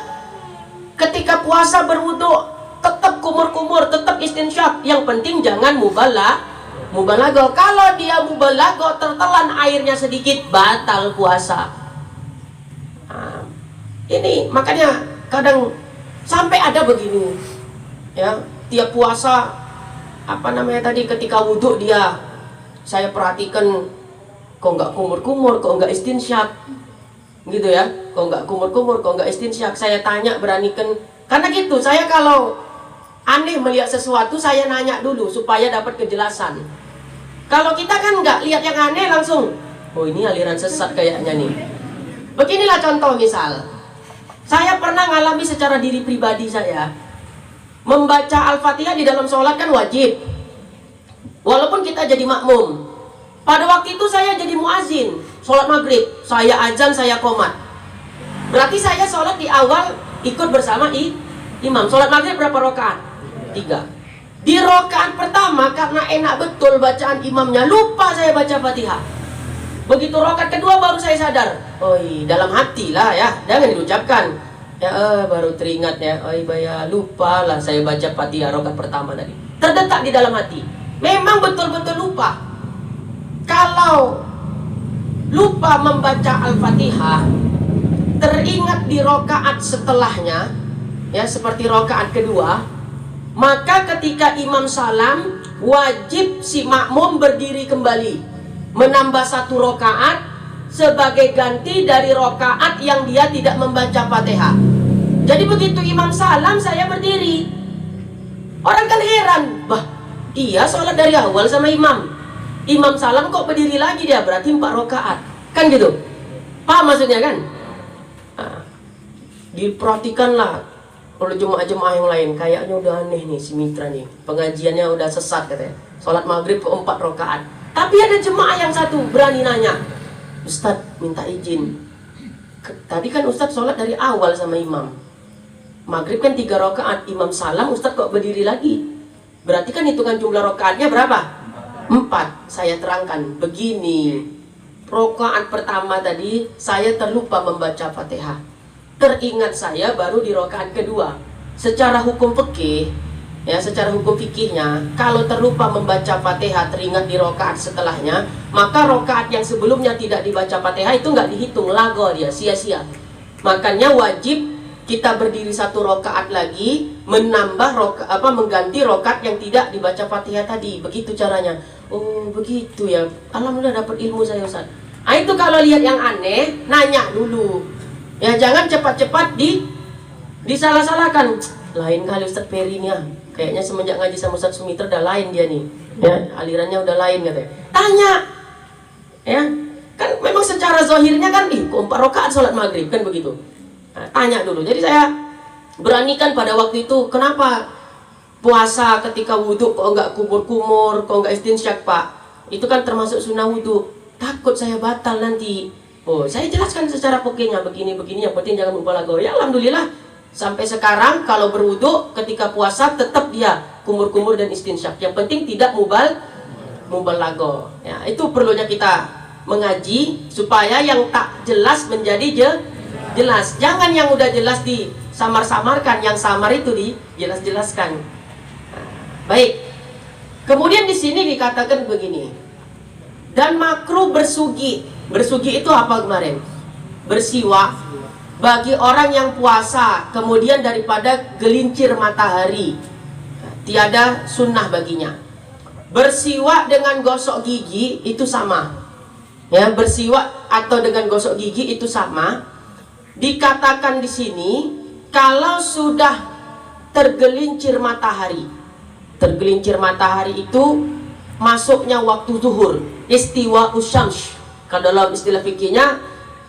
ketika puasa berwudu, tetap kumur-kumur tetap istinsyak. Yang penting jangan mubalaghah. Kalau dia mubalaghah tertelan airnya sedikit, batal puasa. Nah, ini makanya kadang sampai ada begini, ya, tiap puasa ketika wudhu dia, saya perhatikan kok nggak kumur-kumur, kok nggak istinsyak, gitu ya, kok nggak kumur-kumur, kok nggak istinsyak. Saya tanya, beranikan, karena gitu, saya kalau aneh melihat sesuatu, saya nanya dulu supaya dapat kejelasan. Kalau kita kan nggak lihat yang aneh langsung, oh ini aliran sesat kayaknya nih. Beginilah contoh misal, saya pernah ngalami secara diri pribadi saya, membaca Al-Fatihah di dalam sholat kan wajib, walaupun kita jadi makmum. Pada waktu itu saya jadi muazin, sholat maghrib, saya azan, saya qomat. Berarti saya sholat di awal ikut bersama imam. Sholat maghrib berapa rakaat? 3. Di rakaat pertama karena enak betul bacaan imamnya, lupa saya baca Fatihah. Begitu rakaat kedua baru saya sadar, dalam hati lah ya, jangan diucapkan. Ya baru teringat ya, lupa lah saya baca Fatihah rakaat pertama tadi. Terdetak di dalam hati. Memang betul-betul lupa. Kalau lupa membaca Al-Fatihah, teringat di rakaat setelahnya, ya seperti rakaat kedua, maka ketika imam salam, wajib si makmum berdiri kembali, menambah 1 rakaat sebagai ganti dari rakaat yang dia tidak membaca Fatihah. Jadi begitu imam salam, saya berdiri. Orang kan heran, iya sholat dari awal sama imam, imam salam kok berdiri lagi dia, berarti 4 rakaat, kan gitu. Paham maksudnya kan? Nah, diperhatikanlah oleh jemaah-jemaah yang lain, kayaknya udah aneh nih si Mitra nih, pengajiannya udah sesat katanya, sholat maghrib 4 rakaat. Tapi ada jemaah yang satu berani nanya, Ustadz minta izin, tadi kan Ustadz sholat dari awal sama imam, maghrib kan 3 rakaat, imam salam, Ustadz kok berdiri lagi, berarti kan hitungan jumlah rakaatnya berapa? 4. Saya terangkan begini, rakaat pertama tadi saya terlupa membaca Fatihah, teringat saya baru di rakaat kedua. Secara hukum fikih, ya secara hukum fikihnya, kalau terlupa membaca Fatihah teringat di rakaat setelahnya, maka rakaat yang sebelumnya tidak dibaca Fatihah itu nggak dihitung, lago dia, sia-sia. Makanya wajib kita berdiri 1 rakaat lagi, menambah mengganti rakaat yang tidak dibaca Fatihah tadi. Begitu caranya. Oh begitu ya, alhamdulillah dapat ilmu saya Ustaz. Nah, itu kalau lihat yang aneh, nanya dulu. Ya jangan cepat-cepat disalah-salahkan. Lain kali Ustaz Peri nih ya, kayaknya semenjak ngaji sama Ustaz Sumitra udah lain dia nih, ya alirannya udah lain katanya. Tanya, ya kan memang secara zahirnya kan 4 rakaat sholat maghrib kan begitu. Nah, tanya dulu. Jadi saya beranikan pada waktu itu, kenapa puasa ketika wudhu kok nggak kumur-kumur, kok nggak istinsyak Pak? Itu kan termasuk sunnah wudhu. Takut saya batal nanti. Saya jelaskan secara pokoknya begini-begini, yang penting jangan mubalaghah. Ya alhamdulillah sampai sekarang kalau berwudhu ketika puasa tetap dia kumur-kumur dan istinsyak. Yang penting tidak mubalaghah. Ya, itu perlunya kita mengaji supaya yang tak jelas menjadi jelas. Jangan yang udah jelas disamar-samarkan, yang samar itu dijelas-jelaskan. Baik. Kemudian di sini dikatakan begini. Dan makruh bersugi. Bersugi itu apa kemarin? Bersiwak bagi orang yang puasa kemudian daripada gelincir matahari. Tiada sunnah baginya. Bersiwak dengan gosok gigi itu sama. Ya, bersiwak atau dengan gosok gigi itu sama. Dikatakan di sini kalau sudah tergelincir matahari. Tergelincir matahari itu masuknya waktu zuhur, istiwa usyams. Kalau dalam istilah fikihnya,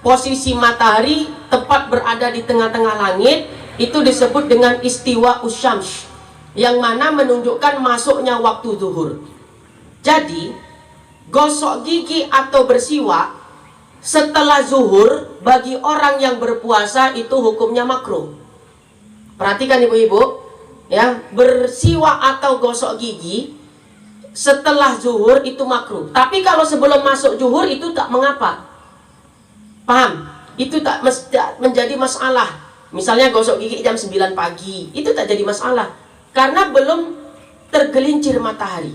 posisi matahari tepat berada di tengah-tengah langit, itu disebut dengan istiwa usyams, yang mana menunjukkan masuknya waktu zuhur. Jadi gosok gigi atau bersiwak setelah zuhur bagi orang yang berpuasa itu hukumnya makruh. Perhatikan ibu-ibu, ya, bersiwak atau gosok gigi setelah zuhur itu makruh. Tapi kalau sebelum masuk zuhur itu tak mengapa. Paham? Itu tak menjadi masalah. Misalnya gosok gigi jam 9 pagi, itu tak jadi masalah. karena belum tergelincir matahari.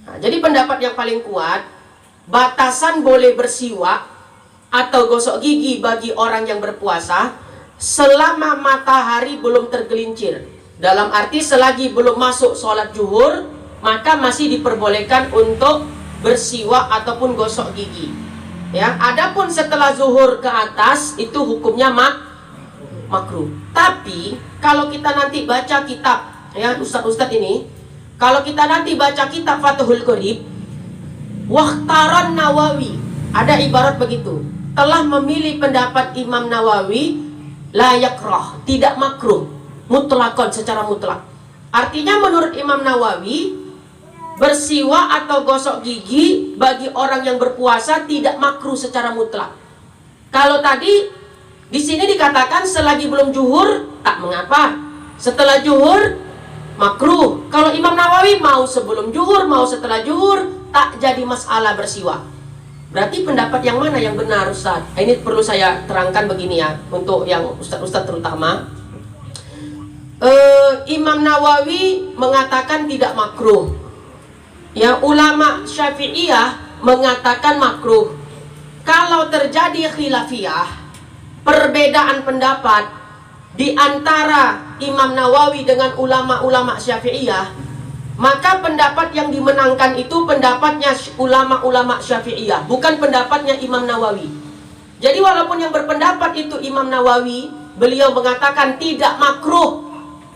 Nah, jadi pendapat yang paling kuat, batasan boleh bersiwak atau gosok gigi bagi orang yang berpuasa selama matahari belum tergelincir. Dalam arti selagi belum masuk sholat zuhur, maka masih diperbolehkan untuk bersiwak ataupun gosok gigi. Ya, adapun setelah zuhur ke atas itu hukumnya makruh. Tapi kalau kita nanti baca kitab, ya ustadz-ustadz ini, kalau kita nanti baca kitab Fathul Qorib, Wakhtaran Nawawi, ada ibarat begitu, telah memilih pendapat Imam Nawawi la yakrah, tidak makruh, mutlakon, secara mutlak. Artinya menurut Imam Nawawi, bersiwak atau gosok gigi bagi orang yang berpuasa tidak makruh secara mutlak. Kalau tadi di sini dikatakan selagi belum zuhur tak mengapa, setelah zuhur makruh. Kalau Imam Nawawi mau sebelum zuhur mau setelah zuhur tak jadi masalah bersiwak. Berarti pendapat yang mana yang benar, Ustaz? Ini perlu saya terangkan begini ya, untuk yang ustaz-ustaz terutama. Imam Nawawi mengatakan tidak makruh. Ya, ulama Syafi'iyah mengatakan makruh. Kalau terjadi khilafiyah, perbedaan pendapat di antara Imam Nawawi dengan ulama-ulama Syafi'iyah, maka pendapat yang dimenangkan itu pendapatnya ulama-ulama Syafi'iyah, bukan pendapatnya Imam Nawawi. Jadi walaupun yang berpendapat itu Imam Nawawi, beliau mengatakan tidak makruh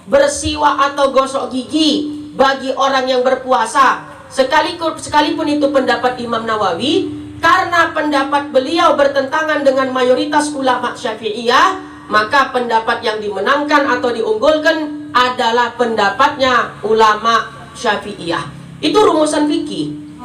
bersiwak atau gosok gigi bagi orang yang berpuasa, sekalipun itu pendapat Imam Nawawi, karena pendapat beliau bertentangan dengan mayoritas ulama Syafi'iyah, maka pendapat yang dimenangkan atau diunggulkan adalah pendapatnya ulama Syafi'iyah. Itu rumusan fikih.